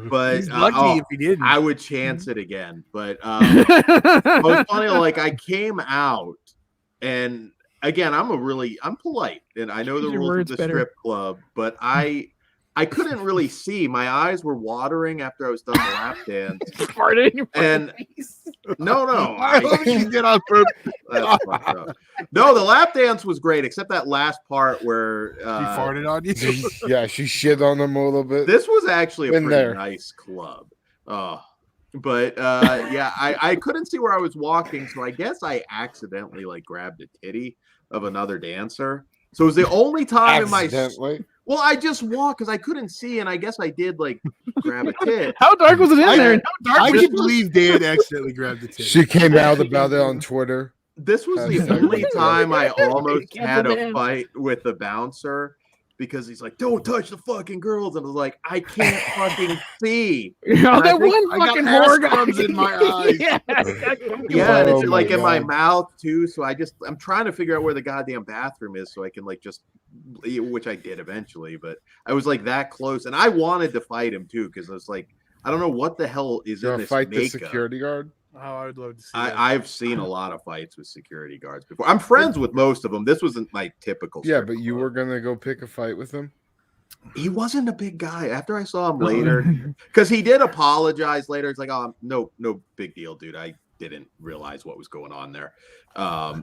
But He's lucky if he didn't. I would chance it again. But it was funny. Like I came out, and again, I'm polite, and I know the Use your rules of words the better. strip club, but I couldn't really see. My eyes were watering after I was done the lap dance. Farted in your And- fucking face. No, I hope she did on purpose. that's fucked up. No, the lap dance was great, except that last part where She farted on you. Yeah, she shit on them a little bit. this was actually a Been pretty there. nice club. But yeah, I couldn't see where I was walking, so I guess I accidentally like grabbed a titty of another dancer. So it was the only time in my Accidentally. well, I just walked because I couldn't see, and I guess I did like grab a tit. How dark was it in there? How dark I was can it? believe Dan accidentally grabbed the titty. She came out about it on Twitter. This was the That's- only time I almost Cancel had a man. fight with the bouncer because he's like, "Don't touch the fucking girls," and I was like, "I can't fucking see." Oh, I that think one I got fucking ass horror guy. crumbs in my eyes. Yeah. Yeah, and it's Oh like my in my God. mouth too. So I'm trying to figure out where the goddamn bathroom is so I can like just, which I did eventually, but I was like that close, and I wanted to fight him too because I was like, I don't know what the hell is You in want to this fight the makeup. security guard? Oh, I would love to see that. I've seen a lot of fights with security guards before. I'm friends with most of them. This wasn't my typical. Yeah, strip but you club. were gonna go pick a fight with him. He wasn't a big guy. After I saw him later, because he did apologize later. It's like, oh, no big deal, dude. I didn't realize what was going on there.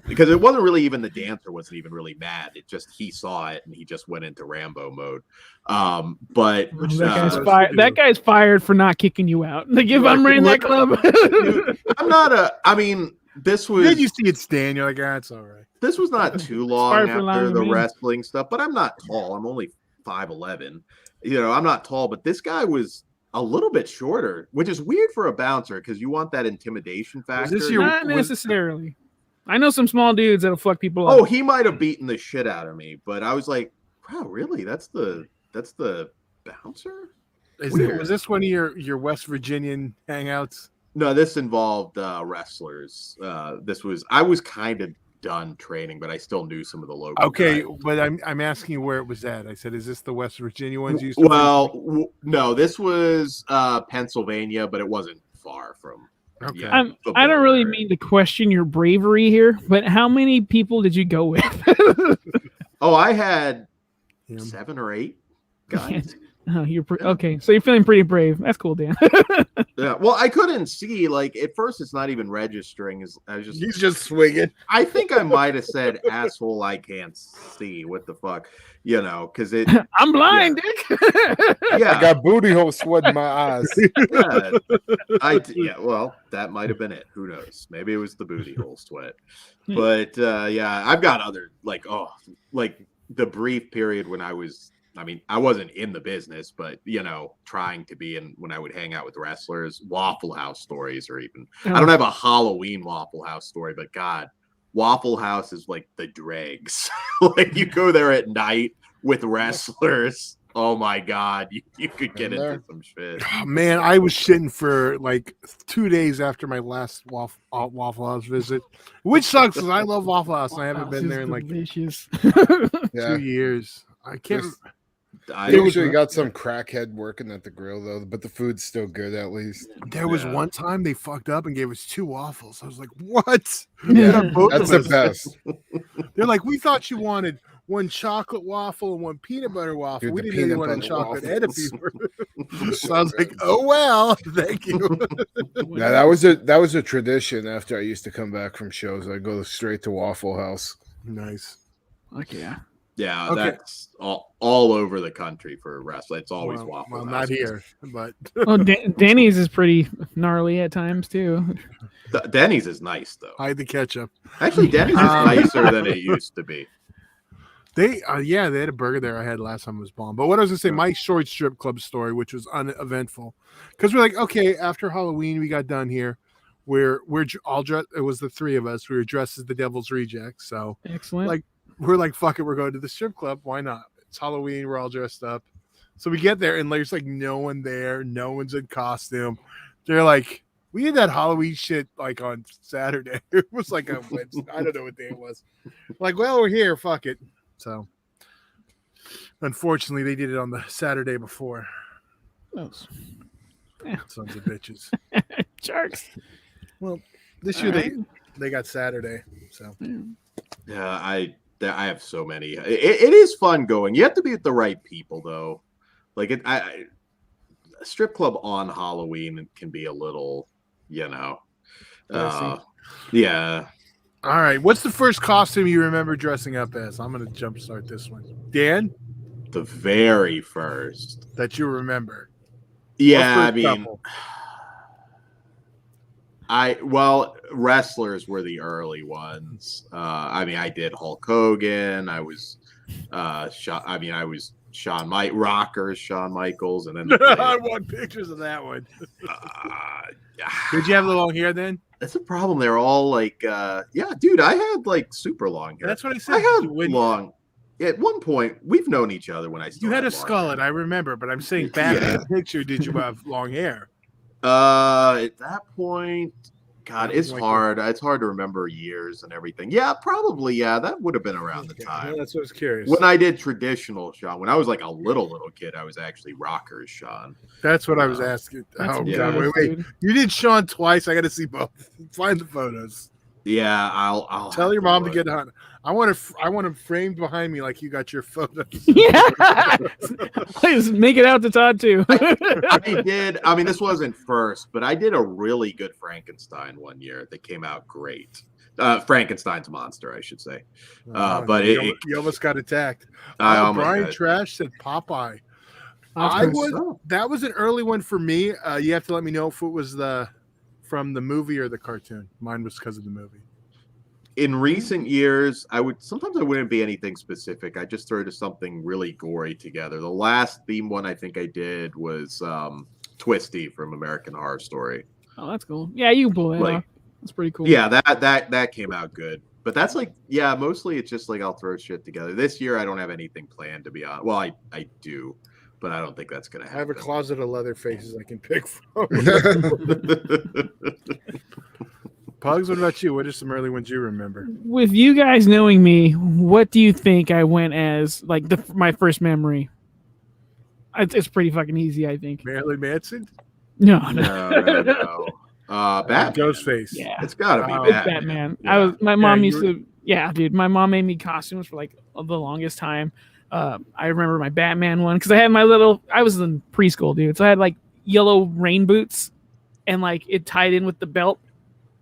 Because it wasn't really even the dancer wasn't even really mad. It just he saw it and he just went into Rambo mode. But That guy's fired for not kicking you out. Like if I'm running that club, dude, I'm not a. I mean, this was. Then you see it stand, you're like, ah, it's all right. This was not too long Fired for after allowing the him in. wrestling stuff, but I'm not tall. I'm only 5'11". You know, I'm not tall, but this guy was a little bit shorter, which is weird for a bouncer because you want that intimidation factor. this your- not was- necessarily. I know some small dudes that'll fuck people up. Oh, he might have beaten the shit out of me, but I was like, wow, really? That's the bouncer? Weird. Was this one of your West Virginian hangouts? No, this involved wrestlers. I was kind of done training, but I still knew some of the local Okay, guys. but I'm asking you where it was at. I said, is this the West Virginia ones? You used to Well, no, this was Pennsylvania, but it wasn't far from. Okay. yeah, the I don't really border. mean to question your bravery here, but how many people did you go with? Oh, I had Yeah. 7 or 8 guys. Oh, okay. So you're feeling pretty brave. That's cool, Dan. Yeah. Well, I couldn't see. Like at first, it's not even registering. I was just. He's just swinging. I think I might have said, "Asshole, I can't see." What the fuck, you know? Because it. I'm blind, Dick. Yeah. I got booty hole sweat in my eyes. Yeah, yeah, well, that might have been it. Who knows? Maybe it was the booty hole sweat. But yeah, I've got other like the brief period when I wasn't in the business, but you know, trying to be in when I would hang out with wrestlers, Waffle House stories, or even I don't have a Halloween Waffle House story, but God, Waffle House is like the dregs. Like you go there at night with wrestlers. Oh my God, you could get Been there. into some shit. Oh, man, I was shitting for like 2 days after my last Waffle House visit, which sucks because I love Waffle House and I haven't been there in like delicious. Yeah. 2 years. I can't. Just- I, They usually got some crackhead working at the grill though, but the food's still good at least. There was Yeah. one time they fucked up and gave us 2 waffles. I was like, what? Yeah. Both That's of the us. best. They're like, we thought you wanted one chocolate waffle and one peanut butter waffle. Dude, we the didn't know you peanut wanted butter chocolate waffles. and a peanut. So I was like, oh well, thank you. Yeah, that was a tradition after I used to come back from shows. I'd go straight to Waffle House. Nice. Fuck yeah. yeah, Okay. that's all over the country for wrestling. It's always Waffle well, House. not here, but Well, Denny's is pretty gnarly at times too. Denny's is nice though. hide the ketchup. Actually, Denny's is nicer than it used to be. They had a burger there I had last time, it was bomb. But what I was gonna say, my short strip club story, which was uneventful, because we're like, okay, after Halloween we got done here, we're all dressed. It was the three of us. We were dressed as the Devil's Rejects. So Excellent. like we're like, fuck it, we're going to the strip club. Why not? It's Halloween. We're all dressed up. So we get there and there's like no one there. No one's in costume. They're like, we did that Halloween shit like on Saturday. It was like a Wednesday. I don't know what day it was. Like, well, we're here. Fuck it. So unfortunately, they did it on the Saturday before. Those Sons of bitches. sharks. Well, this year they got Saturday. So Yeah, I have so many. It is fun going. You have to be with the right people though. Like a strip club on Halloween can be a little, yeah. All right. What's the first costume you remember dressing up as? I'm gonna jumpstart this one. Dan, The very first. that you remember. Yeah, Or I first mean, couple. wrestlers were the early ones. I mean, I did Hulk Hogan. I was Shawn Michaels, and then I want pictures of that one. Did you have the long hair then? That's the problem. They're all like, dude, I had like super long hair. That's what I said. I had long. At one point, we've known each other when I still You had a long skullet, hair. I remember, but I'm saying back in the picture, did you have long hair? At that point, God, it's Like hard. It's hard to remember years and everything. Yeah, probably. Yeah, that would have been around the time. That's what I was curious. When I did traditional Sean, when I was like a little kid, I was actually rockers Sean. That's what I was asking. Oh, yeah. God, wait. You did Sean twice. I got to see both. Find the photos. Yeah, I'll tell your mom to get on. I want him framed behind me like you got your photos. Yeah, please make it out to Todd too. I did. I mean, this wasn't first, but I did a really good Frankenstein one year that came out great. Frankenstein's monster, I should say. But you almost got attacked. Brian Trash said Popeye. That was an early one for me. You have to let me know if it was from the movie or the cartoon. Mine was because of the movie. In recent years, I wouldn't be anything specific. I just throw to something really gory together. The last theme one I think I did was Twisty from American Horror Story. Oh, that's cool. Yeah, you can pull that off. That's pretty cool. Yeah, that came out good. But that's like, yeah, mostly it's just like I'll throw shit together. This year I don't have anything planned, to be honest. Well, I do, but I don't think that's gonna happen. I have a closet of leather faces I can pick from. Pugs, what about you? What are some early ones you remember? With you guys knowing me, what do you think I went as? Like my first memory. It's pretty fucking easy, I think. Marilyn Manson? No. Batman. Ghostface. Yeah, it's gotta be Batman. Batman. Yeah. My mom used to. Yeah, dude. My mom made me costumes for like the longest time. I remember my Batman one because I had I was in preschool, dude. So I had like yellow rain boots, and like it tied in with the belt.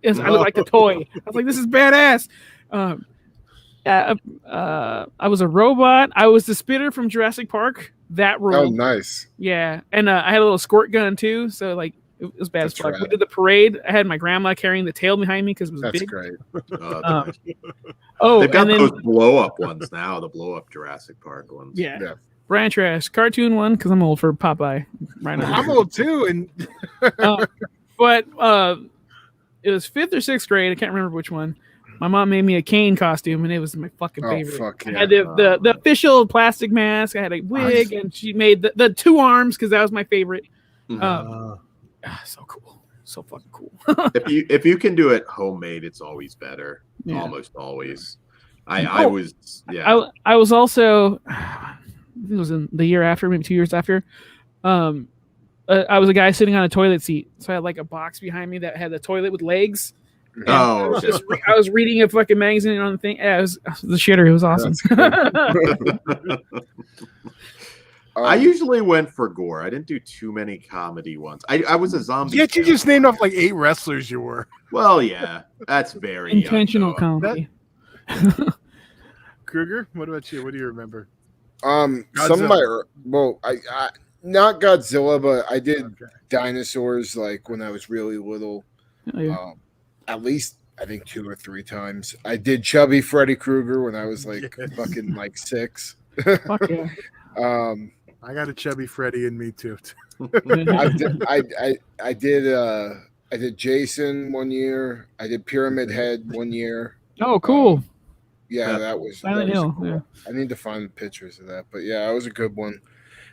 I looked like a toy. I was like, "This is badass." I was a robot. I was the Spitter from Jurassic Park. That role. Oh, nice. Yeah, and I had a little squirt gun too. So like, it was bad as fuck. We did the parade. I had my grandma carrying the tail behind me because it was That's big. great. They've got those blow up ones now. The blow up Jurassic Park ones. Yeah. Brian Trash cartoon one because I'm old for Popeye. Right now. I'm old too, and but it was 5th or 6th grade. I can't remember which one. My mom made me a Kane costume, and it was my fucking favorite. Fuck yeah. I had the official plastic mask. I had a wig, and she made the 2 arms because that was my favorite. So cool, so fucking cool. if you can do it homemade, it's always better. Yeah. Almost always. I was also. It was in the year after, maybe 2 years after. I was a guy sitting on a toilet seat, so I had like a box behind me that had the toilet with legs. I was reading a fucking magazine on the thing. Yeah, it was the shitter. It was awesome. I usually went for gore. I didn't do too many comedy ones. I was a zombie. Yet you just named off like 8 wrestlers you were. Well, yeah, that's very intentional comedy. Kruger, what about you? What do you remember? Some of my I not Godzilla, but I did dinosaurs like when I was really little. Oh, yeah. At least I think 2 or 3 times. I did Chubby Freddy Krueger when I was like fucking like 6. Fuck yeah. I got a Chubby Freddy in me too. I did I did Jason one year. I did Pyramid Head one year. Oh, cool. Yeah, that was Silent Hill. cool. Yeah. I need to find pictures of that, but yeah, that was a good one.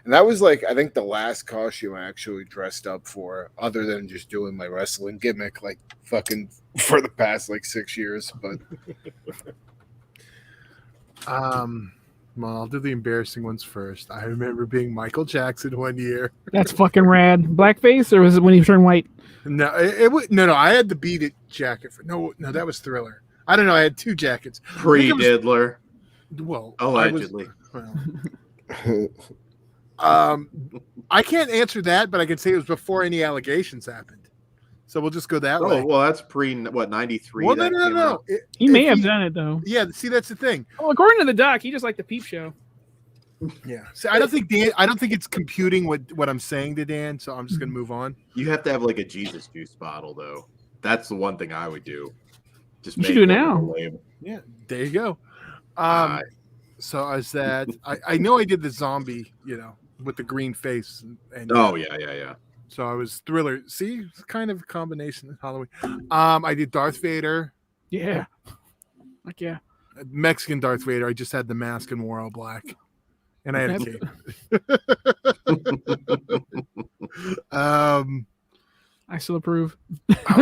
And that was like, I think the last costume I actually dressed up for, other than just doing my wrestling gimmick, like fucking for the past like 6 years. But well, I'll do the embarrassing ones first. I remember being Michael Jackson one year. That's fucking rad. Blackface, or was it when he turned white? No, no. I had the Beat It jacket. No, that was Thriller. I don't know. I had 2 jackets. Pre-Diddler, Well, allegedly. I can't answer that, but I can say it was before any allegations happened. So we'll just go that way. Oh, well, that's what 93. Well, no. He may have done it though. Yeah, see, that's the thing. Well, according to the doc, he just liked the peep show. Yeah. So I don't think it's computing what I'm saying to Dan. So I'm just gonna move on. You have to have like a Jesus juice bottle, though. That's the one thing I would do. Just You make should do it one now. with a label. Yeah, there you go. So I was that. I know I did the zombie, with the green face. And Oh yeah. So I was Thriller. See, it's kind of a combination of Halloween. I did Darth Vader. Yeah. Like yeah. Mexican Darth Vader. I just had the mask and wore all black. And I had a cape. I still approve.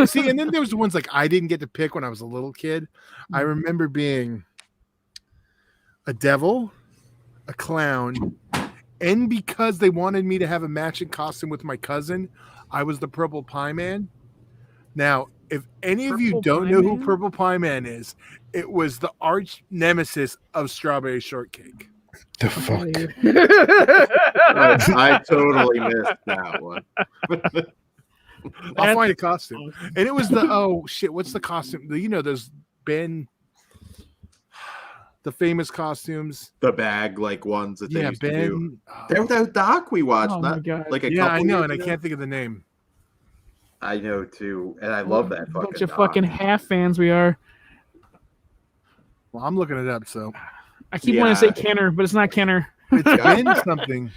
See, and then there was the ones like I didn't get to pick when I was a little kid. I remember being a devil, a clown, and because they wanted me to have a matching costume with my cousin, I was the Purple Pie Man. Now, if any of you don't know who Purple Pie Man is, it was the arch nemesis of Strawberry Shortcake. the fuck? I totally missed that one. I'll find a costume. And it was what's the costume? Those Ben, the famous costumes. The bag like ones that they used to do. Ben. There was that doc we watched. Oh my God. Like a Yeah, couple I know, years and I ago. can't think of the name. I know too, and I love that fucking. Bunch of doc. fucking half fans we are. Well, I'm looking it up, so I keep wanting to say Kenner, but it's not Kenner. it's Ben something.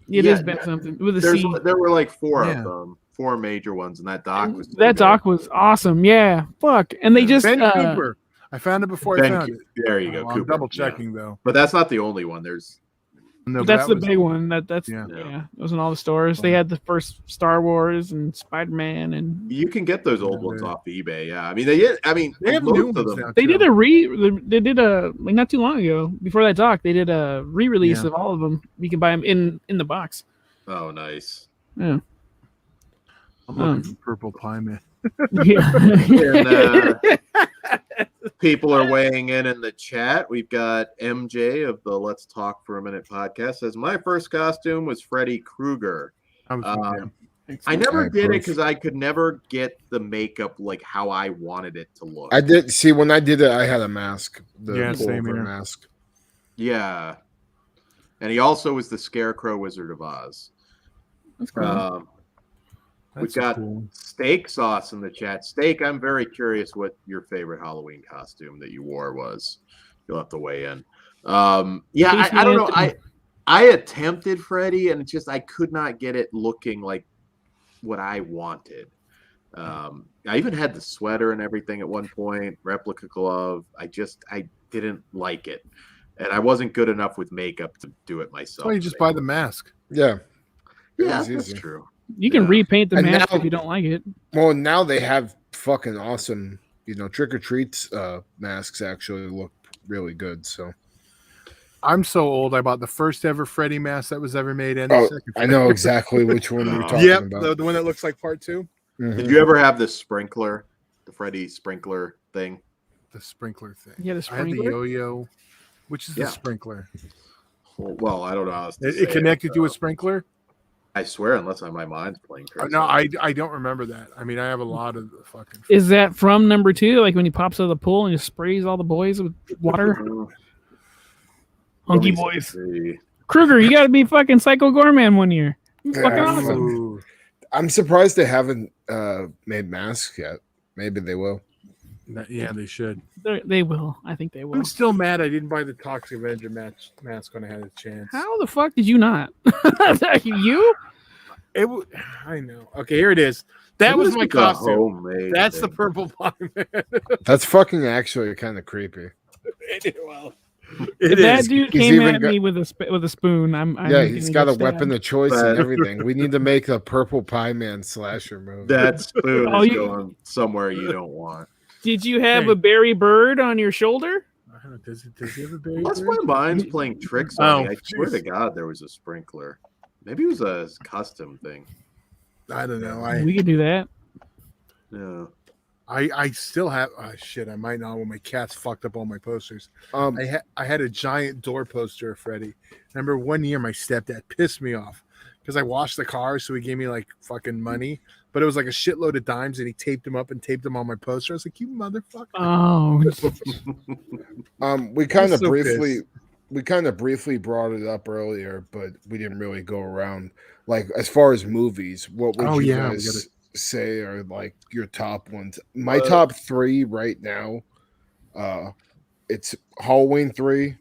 It Yeah, is Ben something with a C. There were like 4 Yeah. of them, 4 major ones, and that doc was That doc was awesome. Yeah, fuck. And they just Ben Cooper. I found it before I found it. There you go. I'm Cooper, double yeah. checking though. But that's not the only one. There's No, but that's the was- big one. That's Yeah. yeah. It was in all the stores. They had the first Star Wars and Spider-Man, and you can get those old ones Yeah. off eBay. Yeah, I mean they have They have new most of ones them. now. they too. did a like not too long ago before that doc. They did a re-release Yeah. of all of them. You can buy them in the box. Oh, nice. Yeah. I'm looking for Purple Pie Man. Yeah. And, people are weighing in the chat. We've got MJ of the Let's Talk for a Minute podcast says my first costume was Freddy Krueger. I was I never Alright, did it proof. because I could never get the makeup like how I wanted it to look. I did see when I did it. I had a mask. The Yeah, same pullover here. mask. Yeah, and he also was the Scarecrow Wizard of Oz. That's cool. We've got Steak Sauce in the chat. Steak, I'm very curious what your favorite Halloween costume that you wore was. You'll have to weigh in. Yeah, I don't know. I attempted Freddy, and it's just I could not get it looking like what I wanted. I even had the sweater and everything at one point, replica glove. I didn't like it, and I wasn't good enough with makeup to do it myself. Why you just buy the mask? Yeah. Yeah, was that's easy. true. You can repaint the And mask now- if you don't like it. Well, now they have fucking awesome, trick or treats masks actually look really good. So I'm so old. I bought the first ever Freddy mask that was ever made, and the oh, second. I know exactly which one you're talking Yep, about. the one that looks like part 2. Mhm. Did you ever have the sprinkler, the Freddy sprinkler thing? The sprinkler thing. Yeah, the I had the sprinkler. yo-yo, which is Yeah. the sprinkler. Well, I don't know how else to It say connected to a so. sprinkler. I swear, unless my mind's playing crazy. No, I don't remember that. I mean, I have a lot of the fucking. Is that from number 2? Like when he pops out of the pool and just sprays all the boys with water? Hunky boys. Kruger, you got to be fucking Psycho Gorman one year. He's fucking Yeah, awesome. Ooh. I'm surprised they haven't made masks yet. Maybe they will. Yeah, they should. They will. I think they will. I'm still mad I didn't buy the Toxic Avenger mask when I had a chance. How the fuck did you not? You? I know. Okay, here it is. That was my costume. Homemade That's the thing. purple pie man. That's fucking actually kind of creepy. Well, If it that is. dude He's came even at got- me with a spoon, I'm Yeah, he's gonna got get a weapon stabbed. of choice and But- everything. We need to make a purple pie man slasher movie. That spoon Oh, is you- going somewhere you don't want. Did you have Hey. a berry bird on your shoulder? I don't know, does he have a berry Unless bird? my mind's playing tricks on me, Oh, I swear to jeez. God there was a sprinkler. Maybe it was a custom thing. I don't know. We could do that. Yeah. I still have shit. I might not when my cats fucked up all my posters. I had a giant door poster of Freddy. Remember one year my stepdad pissed me off because I washed the car, so he gave me like fucking money, but it was like a shitload of dimes, and he taped them up and taped them on my poster. I was like, "You motherfucker!" Oh, We kind of so briefly brought it up earlier, but we didn't really go around. Like as far as movies, what would you we guys say are like your top ones? My top 3 right now, it's Halloween 3.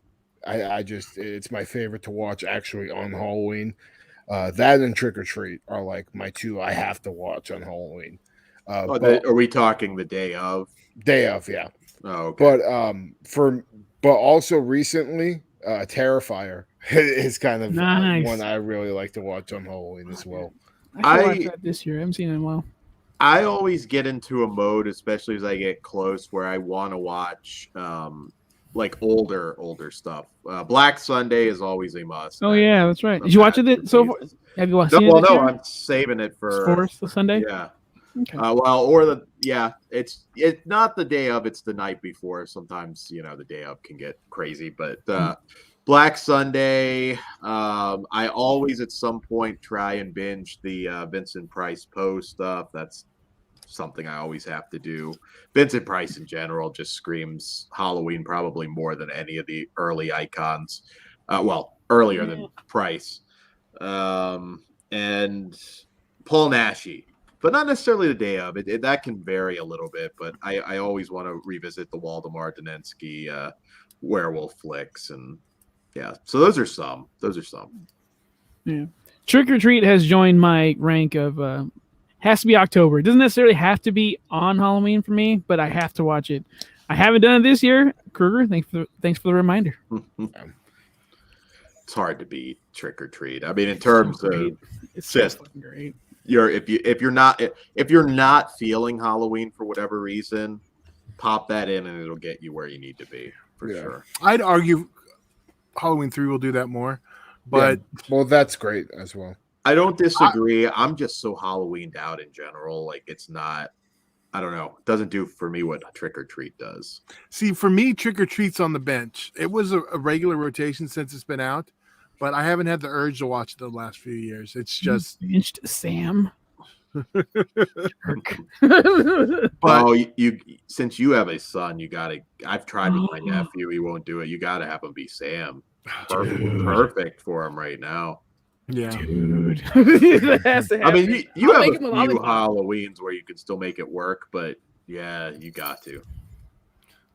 I just it's my favorite to watch actually on Halloween. That and Trick or Treat are like my 2 I have to watch on Halloween. Are we talking the day of? Day of, yeah. Oh, okay. But also recently, Terrifier is kind of Nice. one I really like to watch on Halloween as well. I should watch that this year. I haven't seen it in a while. I always get into a mode, especially as I get close, where I want to watch like older stuff. Black Sunday is always a must. Oh yeah, that's right. Did you watch it so far? Have you seen it? Well, this no, year? I'm saving it for Fourth Sunday. Yeah. Okay. It's not the day of, it's the night before. Sometimes the day of can get crazy, but Black Sunday, I always at some point try and binge the Vincent Price Poe stuff. That's something I always have to do. Vincent Price in general just screams Halloween probably more than any of the early icons. Earlier than Price, and Paul Naschy. But not necessarily the day of it. That can vary a little bit, but I always want to revisit the Waldemar Dinensky werewolf flicks, and yeah. So those are some. Yeah. Trick or Treat has joined my rank of has to be October. It doesn't necessarily have to be on Halloween for me, but I have to watch it. I haven't done it this year. Kruger, thanks for the reminder. It's hard to beat Trick or Treat. I mean, in terms of it's just fucking great. if you're not feeling Halloween for whatever reason, pop that in and it'll get you where you need to be for sure. I'd argue Halloween 3 will do that more, but well, that's great as well. I don't disagree. I'm just so Halloweened out in general. Like it's not. I don't know. It doesn't do for me what Trick or Treat does. see, for me, Trick or Treat's on the bench. It was a regular rotation since it's been out, but I haven't had the urge to watch it the last few years. It's just Benched Sam. But you since you have a son, you gotta. I've tried with my nephew. He won't do it. You gotta have him be Sam. Perfect for him right now. yeah, Dude. That has to I happen. mean, you I'll have make a him a few lollipop. Halloweens where you can still make it work, but yeah, you got to.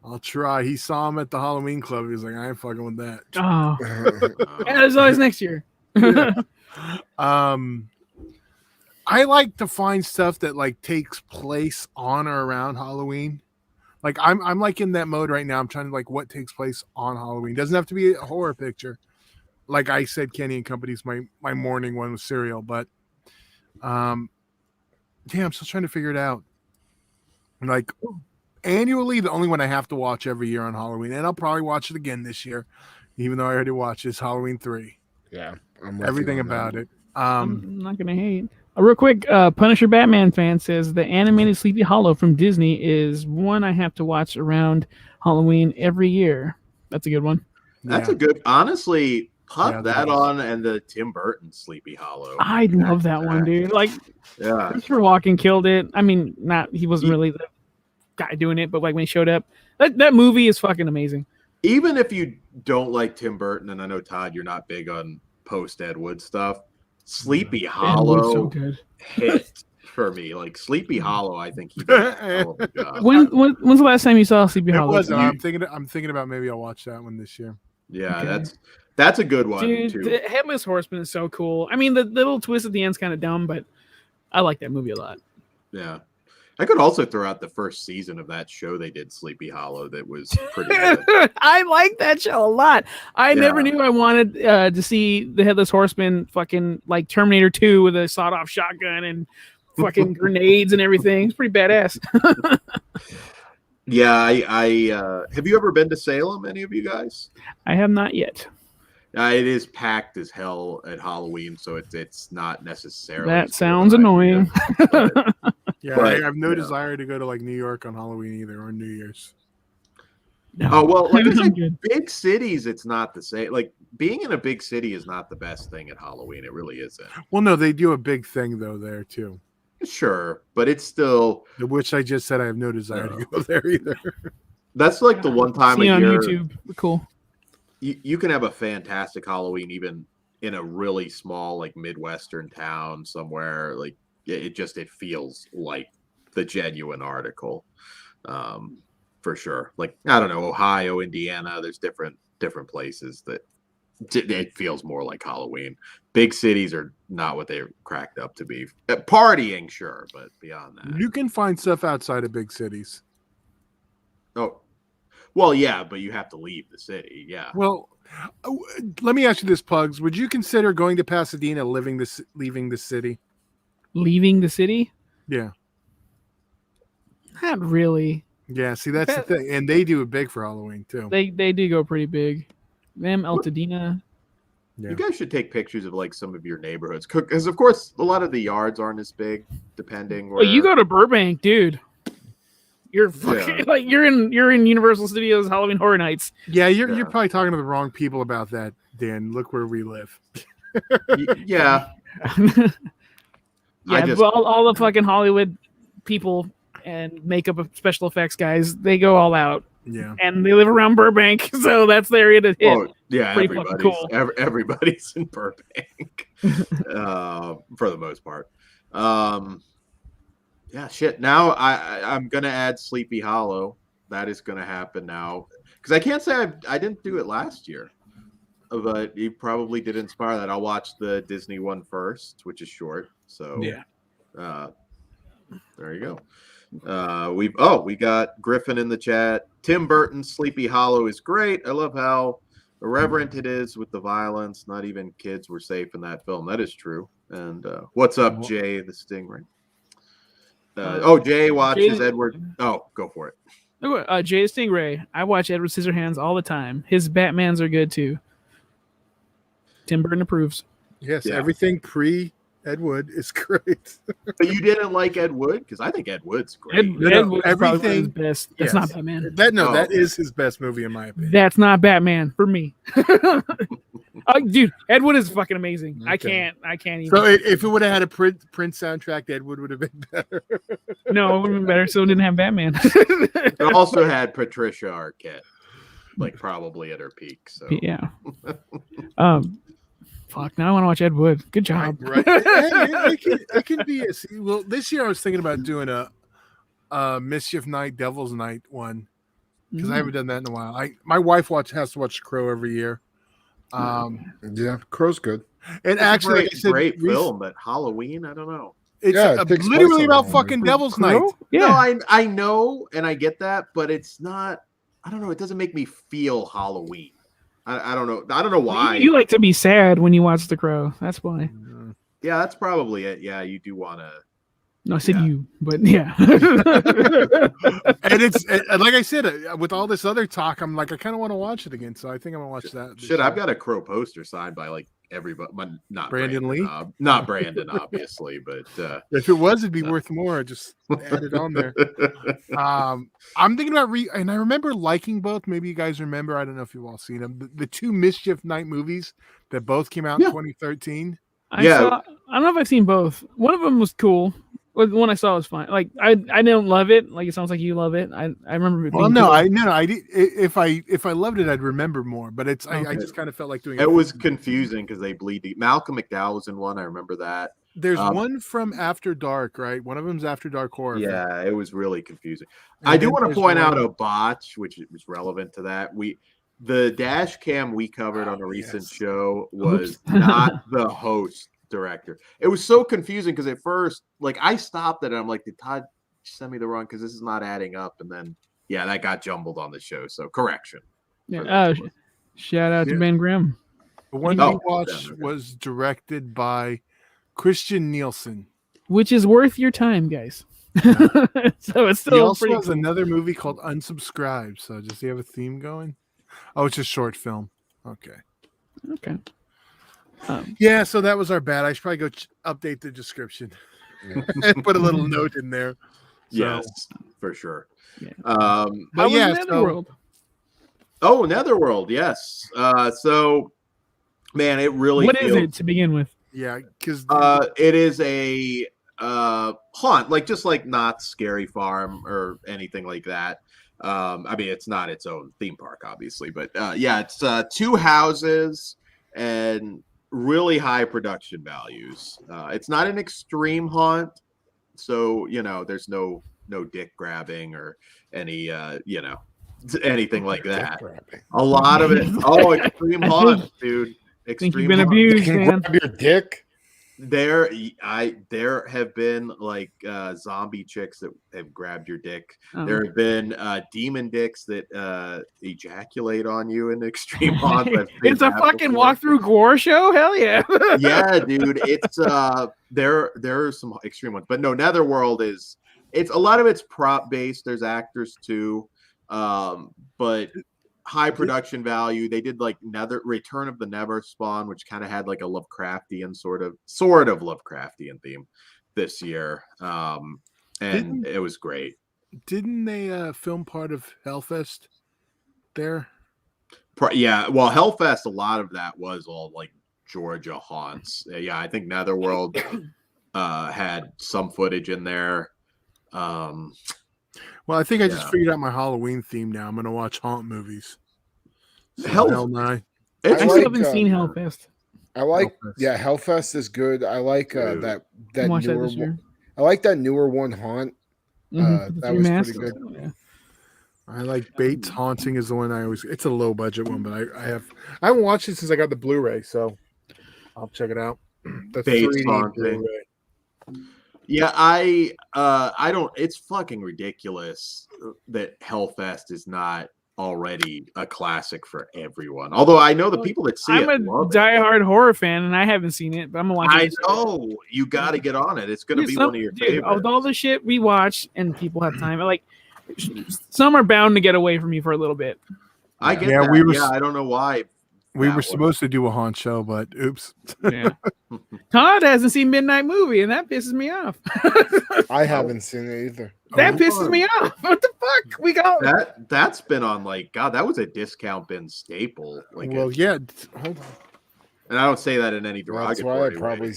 I'll try. He saw him at the Halloween club. He was like, I ain't fucking with that. Oh, yeah, there's always next year. I like to find stuff that like takes place on or around Halloween. Like I'm like in that mode right now. I'm trying to like what takes place on Halloween. Doesn't have to be a horror picture. Like I said, Kenny and Company's my morning one with cereal, but I'm still trying to figure it out. Like annually, the only one I have to watch every year on Halloween, and I'll probably watch it again this year, even though I already watched, is Halloween 3. Yeah, I'm with you Everything on that. about it. I'm not gonna hate. Real quick, Punisher Batman fan says the animated Sleepy Hollow from Disney is one I have to watch around Halloween every year. That's a good one. That's a good. Honestly, pop Yeah, that that is. on and the Tim Burton Sleepy Hollow. I love that one, dude. Like Yeah, Christopher Walken killed it. I mean, he wasn't really the guy doing it, but like when he showed up, that movie is fucking amazing. even if you don't like Tim Burton, and I know Todd, you're not big on post Ed Wood stuff. Sleepy Hollow so good. hit for me. Like Sleepy Hollow, I think he did a hell of a job. When's the last time you saw Sleepy It Hollow? wasn't. I'm thinking about maybe I'll watch that one this year. Yeah, Okay. that's a good one Dude, too. the Headless Horseman is so cool. I mean, the little twist at the end's kind of dumb, but I like that movie a lot. Yeah. I could also throw out the first season of that show they did, Sleepy Hollow, that was pretty good. I like that show a lot. I never Yeah. knew I wanted to see the Headless Horseman fucking like Terminator 2 with a sawed-off shotgun and fucking grenades and everything. It's pretty badass. Yeah, I have you ever been to Salem, any of you guys? I have not yet. It is packed as hell at Halloween, so it's not necessarily. That as sounds good an annoying. idea, but- Yeah, But, I have no yeah. desire to go to like New York on Halloween either, or New Year's. No. Oh well, like I I'm said, good. big cities, it's not the same. Like being in a big city is not the best thing at Halloween. It really isn't. Well, no, they do a big thing though there too, Sure, but it's still which I just said I have no desire No. to go there either. that's like the one time See a on year YouTube. Cool. you can have a fantastic Halloween even in a really small like Midwestern town somewhere. Like it feels like the genuine article. For sure. Like I don't know, Ohio, Indiana, there's different places that it feels more like Halloween. Big cities are not what they're cracked up to be. Partying, sure, but beyond that. You can find stuff outside of big cities. Oh, well, yeah, but you have to leave the city. Yeah. Well, let me ask you this, Pugs. Would you consider going to Pasadena, leaving the city? Leaving the city? Yeah. Not really. Yeah, see, that's the thing. And they do it big for Halloween, too. They do go pretty big. Them, Altadena. Yeah. You guys should take pictures of like some of your neighborhoods, because of course a lot of the yards aren't as big, depending. Well, you go to Burbank, dude. You're fucking Yeah. like you're in Universal Studios Halloween Horror Nights. Yeah, you're Yeah. probably talking to the wrong people about that, Dan. Look where we live. Yeah. Yeah, just- but all the fucking Hollywood people and makeup of special effects guys, they go all out, Yeah. and they live around Burbank, so that's their area to hit. Oh, yeah, Pretty fucking cool. Everybody's in Burbank for the most part. Yeah, shit. Now I'm gonna add Sleepy Hollow. That is gonna happen now because I can't say I didn't do it last year, but you probably did inspire that. I'll watch the Disney one first, which is short. So Yeah. there you go. We got Griffin in the chat. Tim Burton's Sleepy Hollow is great. I love how irreverent it is with the violence. Not even kids were safe in that film. That is true. And what's up, Jay the Stingray? Jay watches Edward. Oh, go for it. Jay Stingray. I watch Edward Scissorhands all the time. His Batmans are good too. Tim Burton approves. Yes, Yeah. everything pre-Ed Wood is great. But you didn't like Ed Wood? Because I think Ed Wood's great. Ed no, Wood is probably everything- his best. That's yes. not Batman. That Oh. is his best movie in my opinion. That's not Batman for me. Dude, Ed Wood is fucking amazing. Okay. I can't even. So if it would have had a Prince soundtrack, Ed Wood would have been better. No, it would have been better. So it didn't have Batman. It also had Patricia Arquette, like probably at her peak. So Yeah. Fuck. Now I want to watch Ed Wood. Good job. Right. It can be. Well, this year I was thinking about doing a Mischief Night, Devil's Night one because I haven't done that in a while. My wife has to watch Crow every year. Yeah, Crow's good. And It's actually, a like I said, great film, but Halloween, I don't know. It's Yeah, it takes place literally on about Halloween. fucking Devil's Night. Crow? Yeah. No, I know, and I get that, but it's not. I don't know. It doesn't make me feel Halloween. I don't know. I don't know why. You like to be sad when you watch The Crow. That's why. Yeah, that's probably it. Yeah, you do want to. No, I said Yeah. you, but yeah. And it's and like I said, with all this other talk, I'm like, I kind of want to watch it again. So I think I'm gonna watch that. this Shit, I've year. got a Crow poster signed by like everybody. Not Brandon Lee? not Brandon, obviously, but If it was, it'd be worth more. Just add it on there. I'm thinking about and I remember liking both. Maybe you guys remember. I don't know if you've all seen them. The two Mischief Night movies that both came out in Yeah. 2013. I Yeah. don't know if I've seen both. One of them was cool. The one I saw was fine. Like I don't love it. Like it sounds like you love it. I remember it being Well, no, cool. I did. If I loved it, I'd remember more. But I Okay. just kind of felt like doing it was confusing because they bleed. Malcolm McDowell was in one. I remember that. There's Um, one from After Dark, right? One of them's After Dark horror. film. Yeah, it was really confusing. And I do then want to there's point out one- a botch, which was relevant to that. the dash cam we covered on a recent yes. show was not the host director. It was so confusing because at first, like, I stopped it and I'm like, did Todd send me the wrong? Because this is not adding up. And then, yeah, that got jumbled on the show. So correction. Yeah. Shout out to Ben Grimm. The one Oh, we watched was directed by Christian Nielsen. Which is worth your time, guys. So it's He still also pretty has cool. another movie called Unsubscribed. So does he have a theme going? Oh, it's a short film. Okay. Okay. Yeah, so that was our bad. I should probably go update the description and put a little note in there. So, Yes, for sure. Yeah. but How yeah, was Netherworld? Oh, Netherworld, yes. So, man, it really What is feels, it to begin with? yeah, because it is a haunt, like just like not Scary Farm or anything like that. I mean, it's not its own theme park, obviously, but yeah, it's 2 houses and really high production values. It's not an extreme haunt, so there's no dick grabbing or any anything like that. A lot of it. Oh, extreme haunt, dude. I think Extreme you've been haunt. abused, Can man. grab your dick. There have been like zombie chicks that have grabbed your dick. Oh. There have been demon dicks that ejaculate on you in extreme haunt. I've seen It's a that fucking before. walkthrough gore show? Hell yeah. Yeah, dude. It's there are some extreme ones, but no, Netherworld it's a lot of it's prop based. There's actors too, but high production value. They did like Return of the Never Spawn, which kind of had like a Lovecraftian sort of Lovecraftian theme this year, and it was great. didn't they film part of Hellfest there? Yeah, well, Hellfest, a lot of that was all like Georgia haunts. Yeah, I think Netherworld had some footage in there. Well, I think I just figured out my Halloween theme now. I'm going to watch haunt movies. So Hell Nye. I still like, haven't seen Hellfest. I like, Hellfest. yeah, Hellfest is good. I like that Watch that newer this year. one. I like that newer one, Haunt. Mhm, that the was masks. pretty good. Yeah. I like Bates Haunting is the one I always. It's a low budget one, but I haven't watched it since I got the Blu-ray, so I'll check it out. The Bates 3D Haunting. Blu-ray. Yeah, I don't. It's fucking ridiculous that Hellfest is not already a classic for everyone. Although I know the people that see I'm it a love it. diehard horror fan, and I haven't seen it, but I'm gonna watch I it. know you got to get on it. It's going to be one of your favorites. Of all the shit we watch, and people have time, like some are bound to get away from me for a little bit. I get Yeah, that. we were- I don't know why. We that were was- supposed to do a haunt show, but oops. Yeah. Todd hasn't seen Midnight Movie, and that pisses me off. I haven't seen it either. That pisses me off. What the fuck? We got That's been on like God. That was a discount bin staple. Like, Well, yeah. Hold on. and I don't say that in any That's derogatory why I way. probably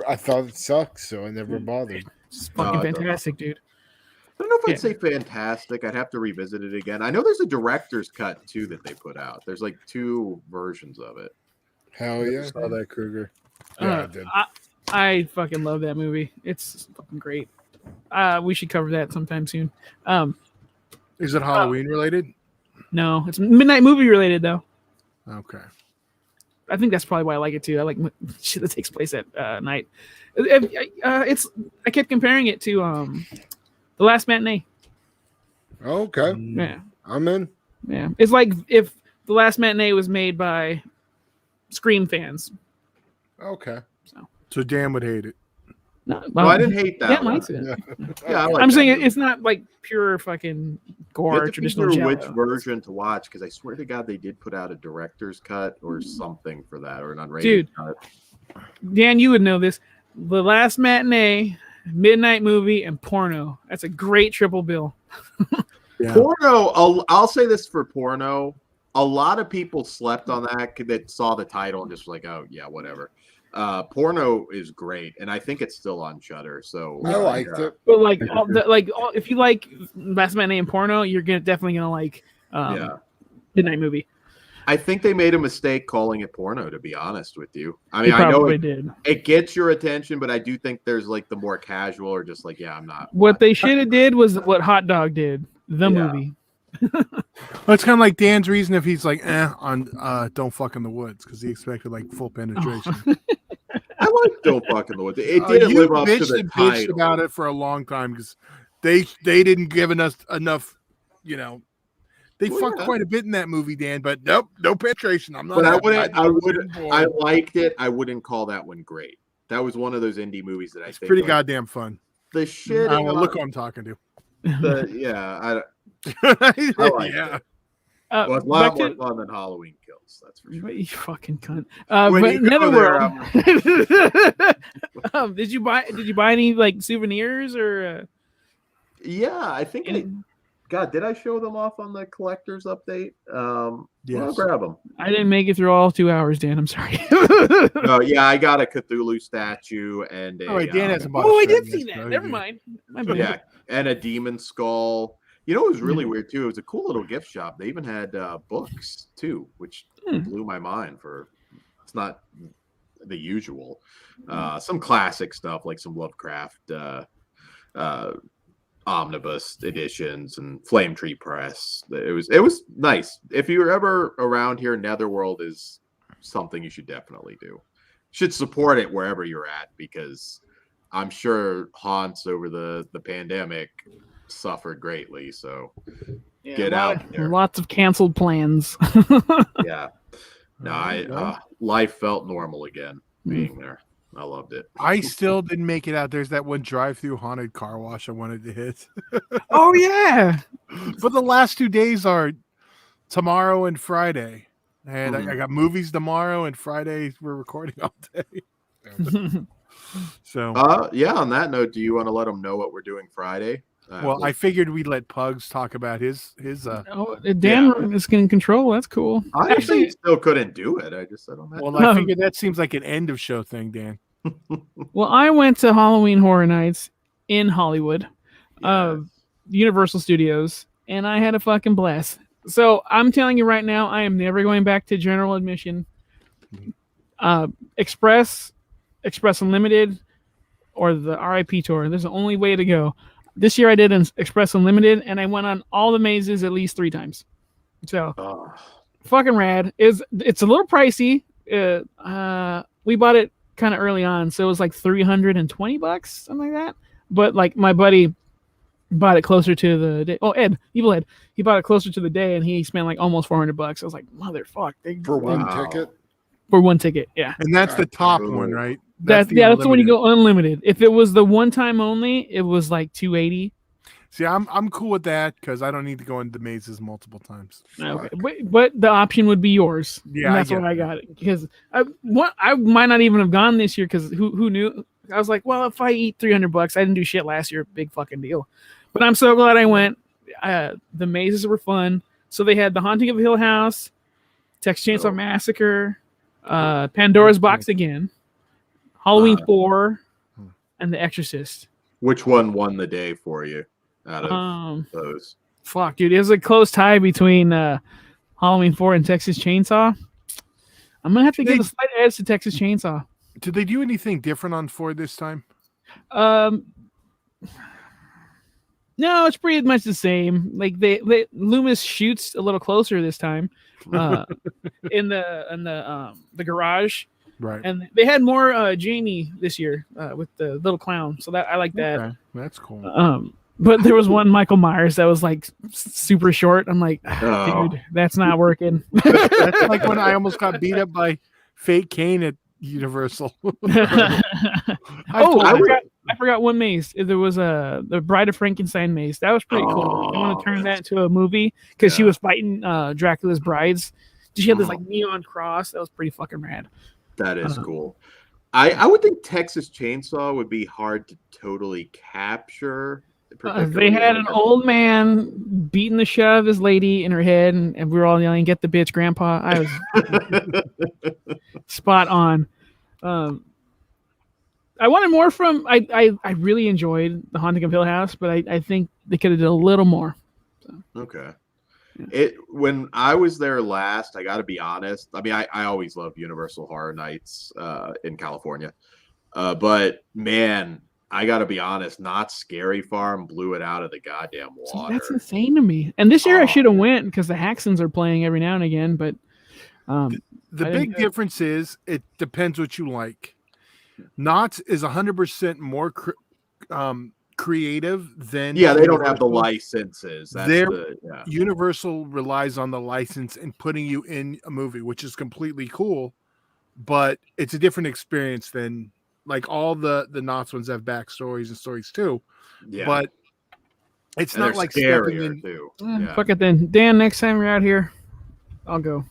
I thought it sucked, so I never bothered. It's fucking No, it doesn't. fantastic, dude. I don't know if Yeah. I'd say fantastic. I'd have to revisit it again. I know there's a director's cut too that they put out. There's like 2 versions of it. Hell yeah. Saw that Kruger. Yeah, I did. I fucking love that movie. It's fucking great. We should cover that sometime soon. Is it Halloween related? No, it's Midnight Movie related though. Okay. I think that's probably why I like it too. I like shit that takes place at night. It's I kept comparing it to The Last Matinee. Okay. Yeah, I'm in. yeah. It's like if The Last Matinee was made by Scream fans. Okay. So Dan would hate it. No, No, I didn't hate that. Yeah, one. likes it. Yeah, I like I'm that saying movie. it's not like pure fucking You gore have to traditional figure which giallo. version to watch because I swear to God they did put out a director's cut or something for that or an unrated Dude. cut. Dan, you would know this. The Last Matinee, Midnight Movie, and Porno. That's a great triple bill. Yeah. Porno. I'll say this for Porno. A lot of people slept on that saw the title and just was like, oh yeah, whatever. Porno is great, and I think it's still on Shudder. So I liked it. But if you like Last Matinee and Porno, you're definitely gonna like yeah. Midnight Movie. I think they made a mistake calling it Porno. To be honest with you, I They mean, I know probably did. it gets your attention, but I do think there's like the more casual or just like, yeah, I'm not. What they should have did was what Hot Dog did. The Yeah. movie. Well, it's kind of like Dan's reason if he's like, on Don't Fuck in the Woods, because he expected like full penetration. I like Don't Fuck in the Woods. It didn't You live up to bitched the and bitched title. about it for a long time because they didn't give us enough, They fucked yeah. quite a bit in that movie, Dan, but nope, no penetration. I'm not. But happy. I liked it. I wouldn't call that one great. That was one of those indie movies that I It's think pretty like, goddamn fun. the shit. I don't know, look who I'm talking to. I like it. Well, it's a lot more fun than Halloween Kills. That's for sure. You fucking cunt. When But you go Netherworld. Did you buy any like souvenirs or? Yeah, I think God, did I show them off on the collector's update? Yes. I'll grab them. I didn't make it through all 2 hours, Dan. I'm sorry. No, yeah, I got a Cthulhu statue and a. Oh, wait, Dan hasn't bought. Oh, I a shirt did see yet, that. so Never he- mind. My bad. Yeah, and a demon skull. You know, it was really weird too. It was a cool little gift shop. They even had books too, which blew my mind. It's not the usual. Some classic stuff like some Lovecraft omnibus editions and Flame Tree Press. It was nice. If you're ever around here, Netherworld is something you should definitely do. Should support it wherever you're at because I'm sure haunts over the pandemic suffered greatly. So get out there. Lots of canceled plans. Yeah. No, life felt normal again being there. I loved it. I still didn't make it out. There's that one drive-through haunted car wash I wanted to hit. Oh yeah. But the last 2 days are tomorrow and Friday. And I got movies tomorrow and Friday we're recording all day. So yeah, on that note, do you want to let them know what we're doing Friday? well, I figured we'd let Pugs talk about his Dan is in control. That's cool. I actually still couldn't do it. I just said on that. well, I figured that seems like an end of show thing, Dan. Well, I went to Halloween Horror Nights in Hollywood, Universal Studios, and I had a fucking blast. So I'm telling you right now, I am never going back to general admission. Express Unlimited, or the RIP tour. There's the only way to go. This year I did an Express Unlimited, and I went on all the mazes at least 3 times. So fucking rad. It's a little pricey. We bought it kind of early on, so it was like $320, something like that. But like my buddy bought it closer to the day. Oh, Evil Ed, he bought it closer to the day, and he spent like almost $400. I was like, motherfuck, For one ticket? For one ticket, yeah. And that's the top one, right? That's the one you go unlimited. If it was the one time only, it was like $280. See, I'm cool with that because I don't need to go into the mazes multiple times. Okay. But the option would be yours. Yeah, and that's why I got it because I might not even have gone this year because who knew? I was like, well, if I eat $300, I didn't do shit last year. Big fucking deal. But I'm so glad I went. The mazes were fun. So they had the Haunting of Hill House, Texas Chainsaw Massacre, Pandora's Box again, Halloween 4, and The Exorcist. Which one won the day for you out of those? Fuck, dude. It was a close tie between Halloween 4 and Texas Chainsaw. I'm going to have to give a slight edge to Texas Chainsaw. Did they do anything different on 4 this time? No, it's pretty much the same. Like Loomis shoots a little closer this time in the garage. Right. And they had more Jamie this year with the little clown. So that I like that. Okay. That's cool. But there was one Michael Myers that was like super short. I'm like, dude, that's not working. That's like when I almost got beat up by Fake Kane at Universal. I forgot one maze. There was the Bride of Frankenstein maze. That was pretty cool. I want to turn that into a movie because she was fighting Dracula's brides. She had this like neon cross. That was pretty fucking rad. That is cool. I would think Texas Chainsaw would be hard to totally capture. They had an old man beating the shit out of his lady in her head, and we were all yelling, "Get the bitch, Grandpa!" I was spot on. I wanted more from. I really enjoyed the Haunting of Hill House, but I think they could have done a little more. So. Okay. When I was there last, I got to be honest. I mean, I always love Universal Horror Nights in California, but man, I gotta be honest, Not Scary Farm blew it out of the goddamn See, water. that's insane to me. And this year I Oh. should have went because the Haxons are playing every now and again. But The I didn't big do it. difference is it depends what you like. Knott's is 100% more creative than Yeah, they don't have the Universal. licenses. That's They're- the yeah. Universal relies on the license and putting you in a movie, which is completely cool, but it's a different experience than like all the Knott's ones have backstories and stories too. Yeah. But it's And not they're like stepping scarier in. too. Eh, Yeah. Fuck it then, Dan. Next time you're out here, I'll go.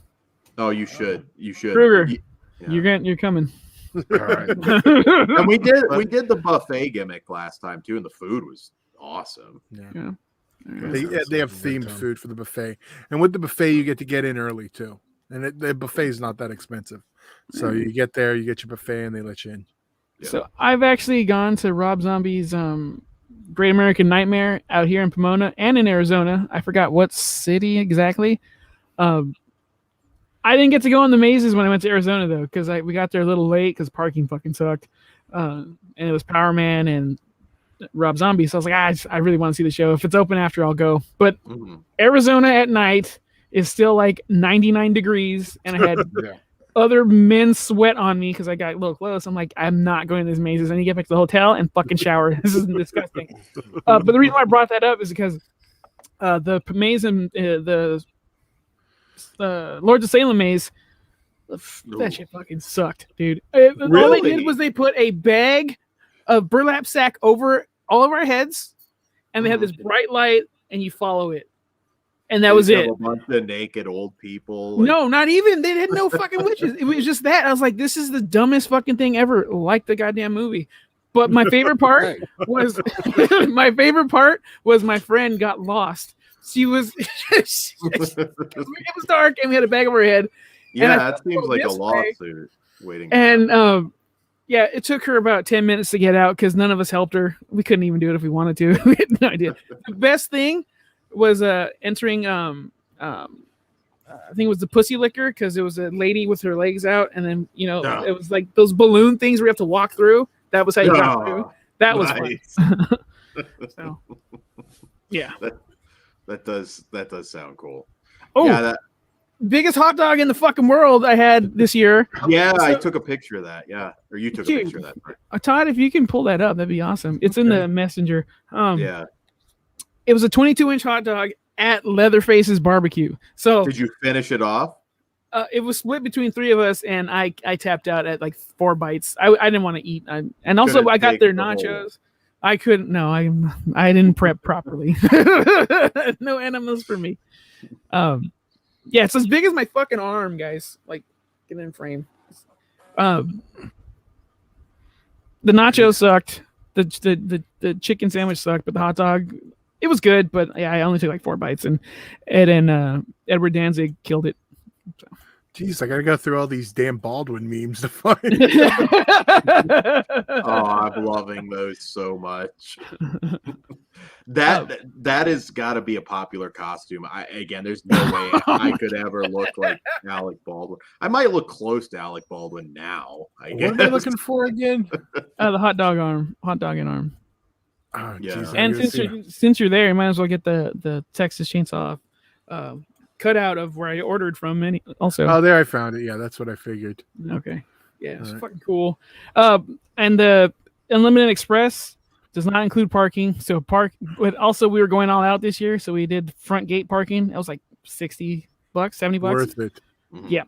Oh, you should. You should. Kruger, Yeah. You're coming. All right. And we did the buffet gimmick last time too, and the food was awesome. Yeah. They have themed food for the buffet, and with the buffet you get to get in early too, and the buffet is not that expensive. So you get there, you get your buffet, and they let you in. Yeah. So I've actually gone to Rob Zombie's Great American Nightmare out here in Pomona and in Arizona. I forgot what city exactly. I didn't get to go in the mazes when I went to Arizona though, because we got there a little late because parking fucking sucked, and it was Power Man and Rob Zombie. So I was like, I really want to see the show. If it's open after, I'll go. But Mhm. Arizona at night is still like 99 degrees, and I had Yeah. other men's sweat on me because I got a little close. I'm like, I'm not going to these mazes. I need to get back to the hotel and fucking shower. This is disgusting. But the reason why I brought that up is because the maze and the Lords of Salem maze, that shit fucking sucked, dude. All they did Really? was they put a bag of burlap sack over all of our heads, and they had this bright light, and you follow it. And that was They have it. A bunch of naked old people. like- No, not even. They had no fucking witches. It was just that. I was like, this is the dumbest fucking thing ever. Like the goddamn movie. But my favorite part Right. was my friend got lost. She was it was dark and we had a bag over her head. yeah, I that seems like a this way- lawsuit waiting. to And happen. yeah, it took her about 10 minutes to get out because none of us helped her. We couldn't even do it if we wanted to. We had no idea. The best thing was entering I think it was the pussy liquor because it was a lady with her legs out, and then Yeah. it was like those balloon things where you have to walk through. That was how you got through. Oh, That was nice. fun. So, yeah. That does sound cool. Oh, Yeah, biggest hot dog in the fucking world I had this year. I So- took a picture of that. Yeah, or you took a Dude. picture of that. Right? Todd, if you can pull that up, that'd be awesome. It's in the messenger. Yeah. It was a 22-inch hot dog at Leatherface's barbecue. So Did you finish it off? it was split between three of us, and I tapped out at like 4 bites. I didn't want to eat, and also Couldn't I got take their the whole- nachos. I couldn't. No, I didn't prep properly. No enemas for me. Yeah, it's as big as my fucking arm, guys. Like, get in frame. The nachos sucked. The chicken sandwich sucked, but the hot dog, it was good. But yeah, I only took like 4 bites, and Ed and Edward Danzig killed it. Jeez, I gotta go through all these damn Baldwin memes to find. Oh, I'm loving those so much. That has got to be a popular costume. There's no way I could ever look like Alec Baldwin. I might look close to Alec Baldwin now. I guess. What are they looking for again? The hot dog arm. Oh, Yeah. jeez, I And gotta since you're there, you might as well get the Texas Chainsaw cutout of where I ordered from. Also, Oh, there I found it. Yeah, that's what I figured. okay, yeah, it's Alright. fucking cool. And the Unlimited Express does not include parking. So but also we were going all out this year, so we did front gate parking. That was like $60, $70. Worth it. Mhm. Yeah.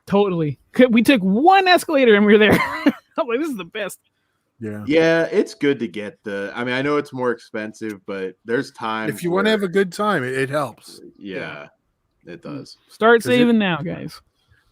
Totally. We took one escalator and we were there. I'm like, this is the best. Yeah. Yeah, it's good to get I mean, I know it's more expensive, but there's times If you want to have a good time, it helps. Yeah, it does. Start 'Cause it- saving now, guys.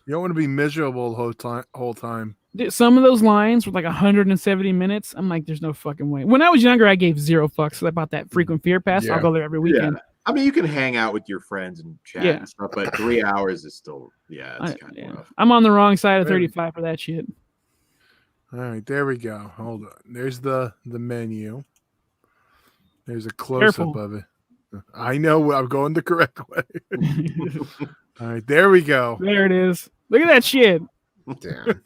You don't want to be miserable the whole time. Dude, some of those lines were like 170 minutes. I'm like, there's no fucking way. When I was younger, I gave 0 fucks. So I bought that frequent fear pass. Yeah. I'll go there every weekend. I mean, you can hang out with your friends and chat Yeah. and stuff, but 3 hours is still, it's kind of rough. I'm on the wrong side of Very- 35 for that shit. All right, there we go. Hold on. There's the menu. There's a close up Careful. of it. I know I'm going the correct way. All right, there we go. There it is. Look at that shit. Damn.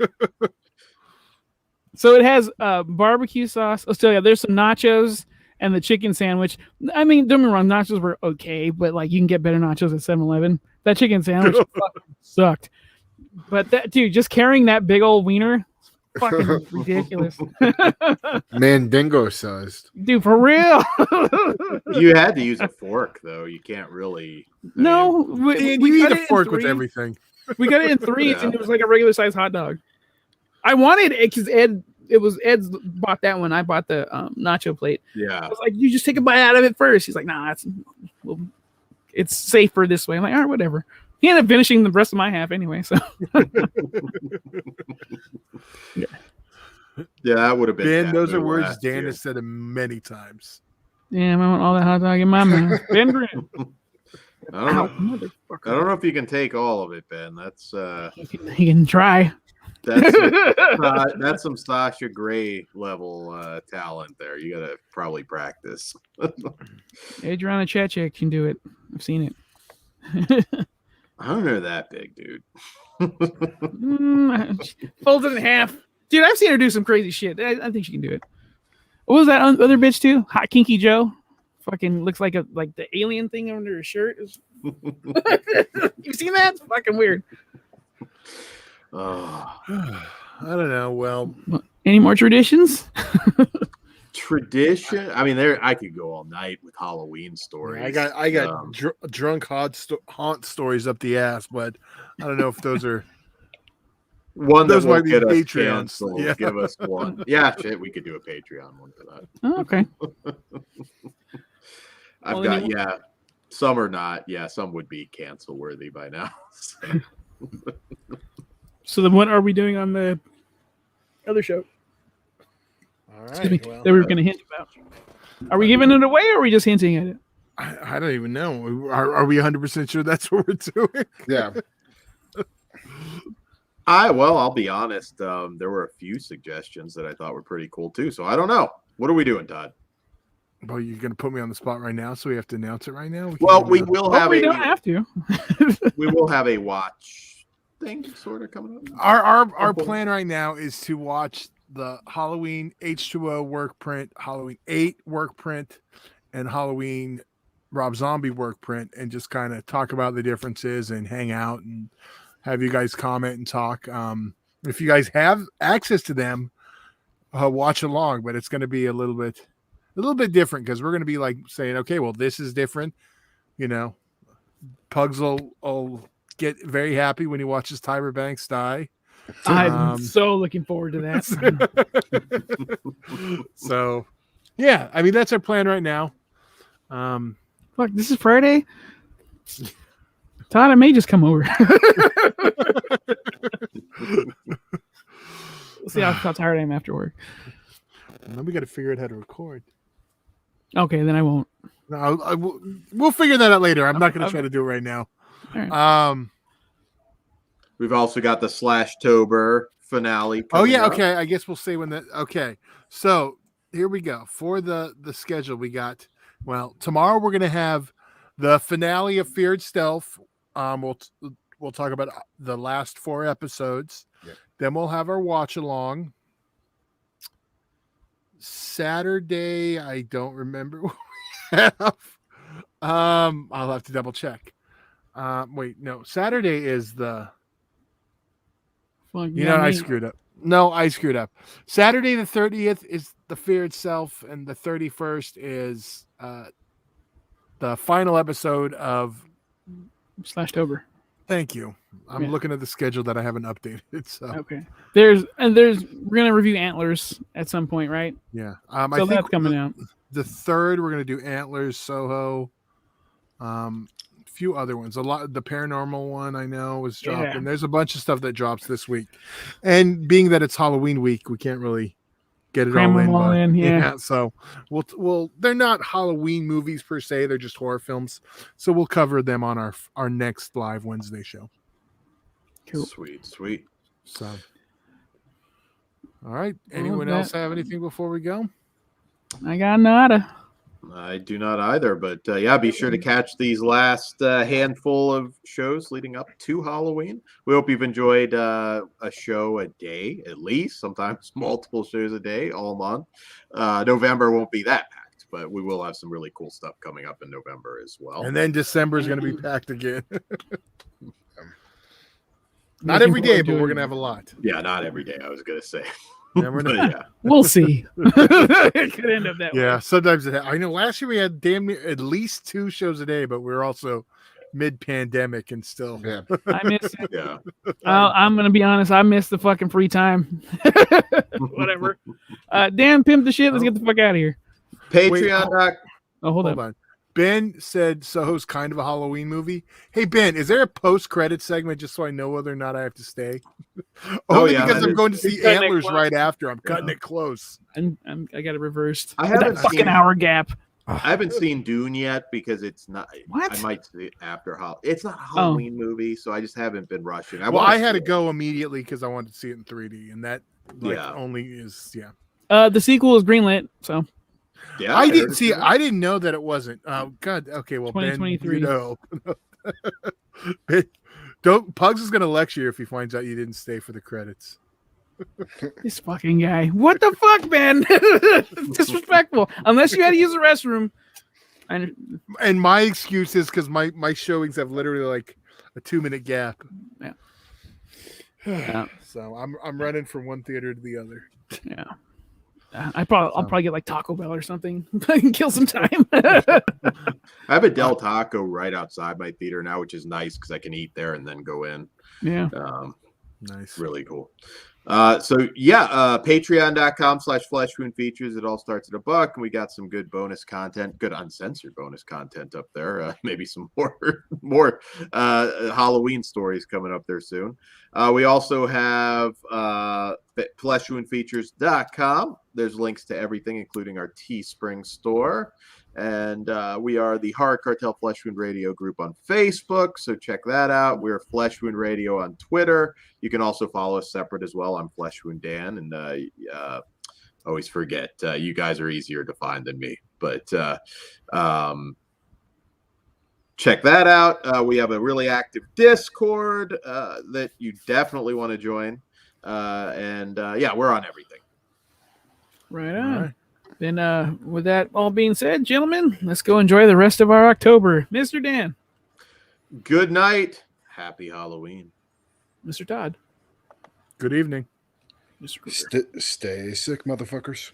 So it has barbecue sauce. Oh, still, yeah, there's some nachos and the chicken sandwich. I mean, don't get me wrong, nachos were okay, but like you can get better nachos at 7-Eleven. That chicken sandwich fucking sucked. But that dude, just carrying that big old wiener, fucking ridiculous. Mandingo sized. Dude, for real. You had to use a fork though. You can't really. No, Dan, we you got eat it a in fork with three. everything. We got it in threes, Yeah. and it was like a regular size hot dog. I wanted it because Ed's bought that one. I bought the nacho plate. I Yeah. was like, you just take a bite out of it first. He's like, nah, it's safer this way. I'm like, all right, whatever. He ended up finishing the rest of my half anyway. So Yeah, that would have been. Dan, those are taboo words last Dan year. has said many times. damn, I want all that hot dog in my mouth. Ben Green. I don't Ow, know. motherfucker. I don't know if you can take all of it, Ben. That's He can try. that's some Sasha Grey level talent there. You gotta probably practice. Adriana Chechik can do it. I've seen it. I don't know that big, dude. Folds it in half. Dude, I've seen her do some crazy shit. I think she can do it. What was that other bitch too? Hot Kinky Joe. Fucking looks like the alien thing under her shirt. You seen that? It's fucking weird. Oh. I don't know. Well, Any more traditions? Tradition. I mean, I could go all night with Halloween stories. I got drunk haunt stories up the ass, but I don't know if those are. one those that will might be get us Patreons. canceled. Yeah. Give us one. Yeah, shit, we could do a Patreon one for that. Oh, okay. I've Well, got anyway. some are not. Yeah, some would be cancel worthy by now. So. So then, what are we doing on the other show? All Excuse me, right. that we were going to hint about? Are we giving it away, or are we just hinting at it? I don't even know. Are we 100% sure that's what we're doing? Yeah. I'll be honest. There were a few suggestions that I thought were pretty cool too. So I don't know. What are we doing, Todd? Well, you're going to put me on the spot right now, so we have to announce it right now. Well, we will Oh, have we don't have to. we will have a watch thing sort of coming up. Our plan right now is to watch the Halloween H2O work print, Halloween 8 work print, and Halloween Rob Zombie work print, and just kind of talk about the differences and hang out and have you guys comment and talk. If you guys have access to them, watch along, but it's going to be a little bit different because we're going to be like saying, okay, well, this is different. You know, Pugs will get very happy when he watches Tyra Banks die. I'm so looking forward to that. So, yeah, I mean, that's our plan right now. Fuck, this is Friday. Todd, I may just come over. We'll see how tired I am after work. Then we got to figure out how to record. Okay, then I won't. No, we'll figure that out later. I'm not going to try to do it right now. All right. We've also got the Slashtober finale. Oh yeah, coming up. okay. I guess we'll say when that. Okay, so here we go for the schedule. We got tomorrow we're gonna have the finale of Feared Stealth. We'll talk about the last 4 episodes. Yeah. Then we'll have our watch along. Saturday, I don't remember what we have. I'll have to double check. Wait, no. Saturday is the. Fuck, I screwed up. No, I screwed up. Saturday the 30th is the Fear Itself, and the 31st is the final episode of Slashtober. Thank you. I'm looking at the schedule that I haven't updated. So Okay. We're gonna review Antlers at some point, right? yeah. So I think that's coming out. the 3rd we're gonna do Antlers, Soho, few other ones. A lot. The paranormal one I know is dropping. Yeah. There's a bunch of stuff that drops this week, and being that it's Halloween week, we can't really get it Cram all in. them all in, yeah. So we'll they're not Halloween movies per se. They're just horror films. So we'll cover them on our next live Wednesday show. Cool. Sweet. So, all right. Anyone else have anything before we go? I got nada. I do not either, but yeah, be sure to catch these last handful of shows leading up to Halloween. We hope you've enjoyed a show a day, at least, sometimes multiple shows a day all month. November won't be that packed, but we will have some really cool stuff coming up in November as well. And then December is going to be packed again. Not Looking every day, forward to but we're it. going to have a lot. Yeah, not every day, I was going to say. Never know. But yeah. We'll see. It could end up that way. Yeah, sometimes I know last year we had damn near at least 2 shows a day, but we were also mid-pandemic and still. Yeah. I miss it. Yeah. I'm gonna be honest. I miss the fucking free time. Whatever. Dan, pimp the shit. Let's get the fuck out of here. Patreon. Oh, hold Hold on. on. Ben said Soho's kind of a Halloween movie. Hey Ben, is there a post-credit segment just so I know whether or not I have to stay? Only yeah, because that I'm is- going to see You're cutting it Antlers close. right after. I'm cutting it close. I got it reversed. I With haven't that fucking seen- hour gap. I haven't seen Dune yet because it's not. What? I might see it after Halloween. It's not a Halloween movie, so I just haven't been rushing. Well, wanna I had see to it. go immediately because I wanted to see it in 3D, and that Yeah. only is The sequel is greenlit, so Yeah, I heard didn't it's see. good. I didn't know that it wasn't. Oh God. Okay. Well, Ben, 2023. you know. Don't Pugs is going to lecture you if he finds out you didn't stay for the credits. this fucking guy. What the fuck, man? Disrespectful. Unless you had to use the restroom. And my excuse is because my showings have literally like a 2-minute gap. Yeah. Yeah. So I'm running from one theater to the other. Yeah. I'll probably get like Taco Bell or something. I can kill some time. I have a Del Taco right outside my theater now, which is nice because I can eat there and then go in. Yeah. Nice. Really cool. Patreon.com/fleshwoundfeatures. It all starts at $1, and we got some good bonus content, good uncensored bonus content up there. Maybe some more Halloween stories coming up there soon. We also have fleshwoundfeatures.com. There's links to everything, including our Teespring store. And we are the Horror Cartel Flesh Wound Radio group on Facebook, so check that out. We're Flesh Wound Radio on Twitter. You can also follow us separate as well. I'm Flesh Wound Dan, and always forget you guys are easier to find than me. But check that out. We have a really active Discord that you definitely want to join. Yeah, we're on everything. Right on. All right. Then, with that all being said, gentlemen, let's go enjoy the rest of our October. Mr. Dan, Good night. Happy Halloween. Mr. Todd, Good evening. Mr. Cooper. Stay sick, motherfuckers.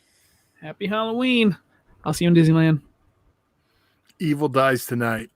Happy Halloween. I'll see you in Disneyland. Evil dies tonight.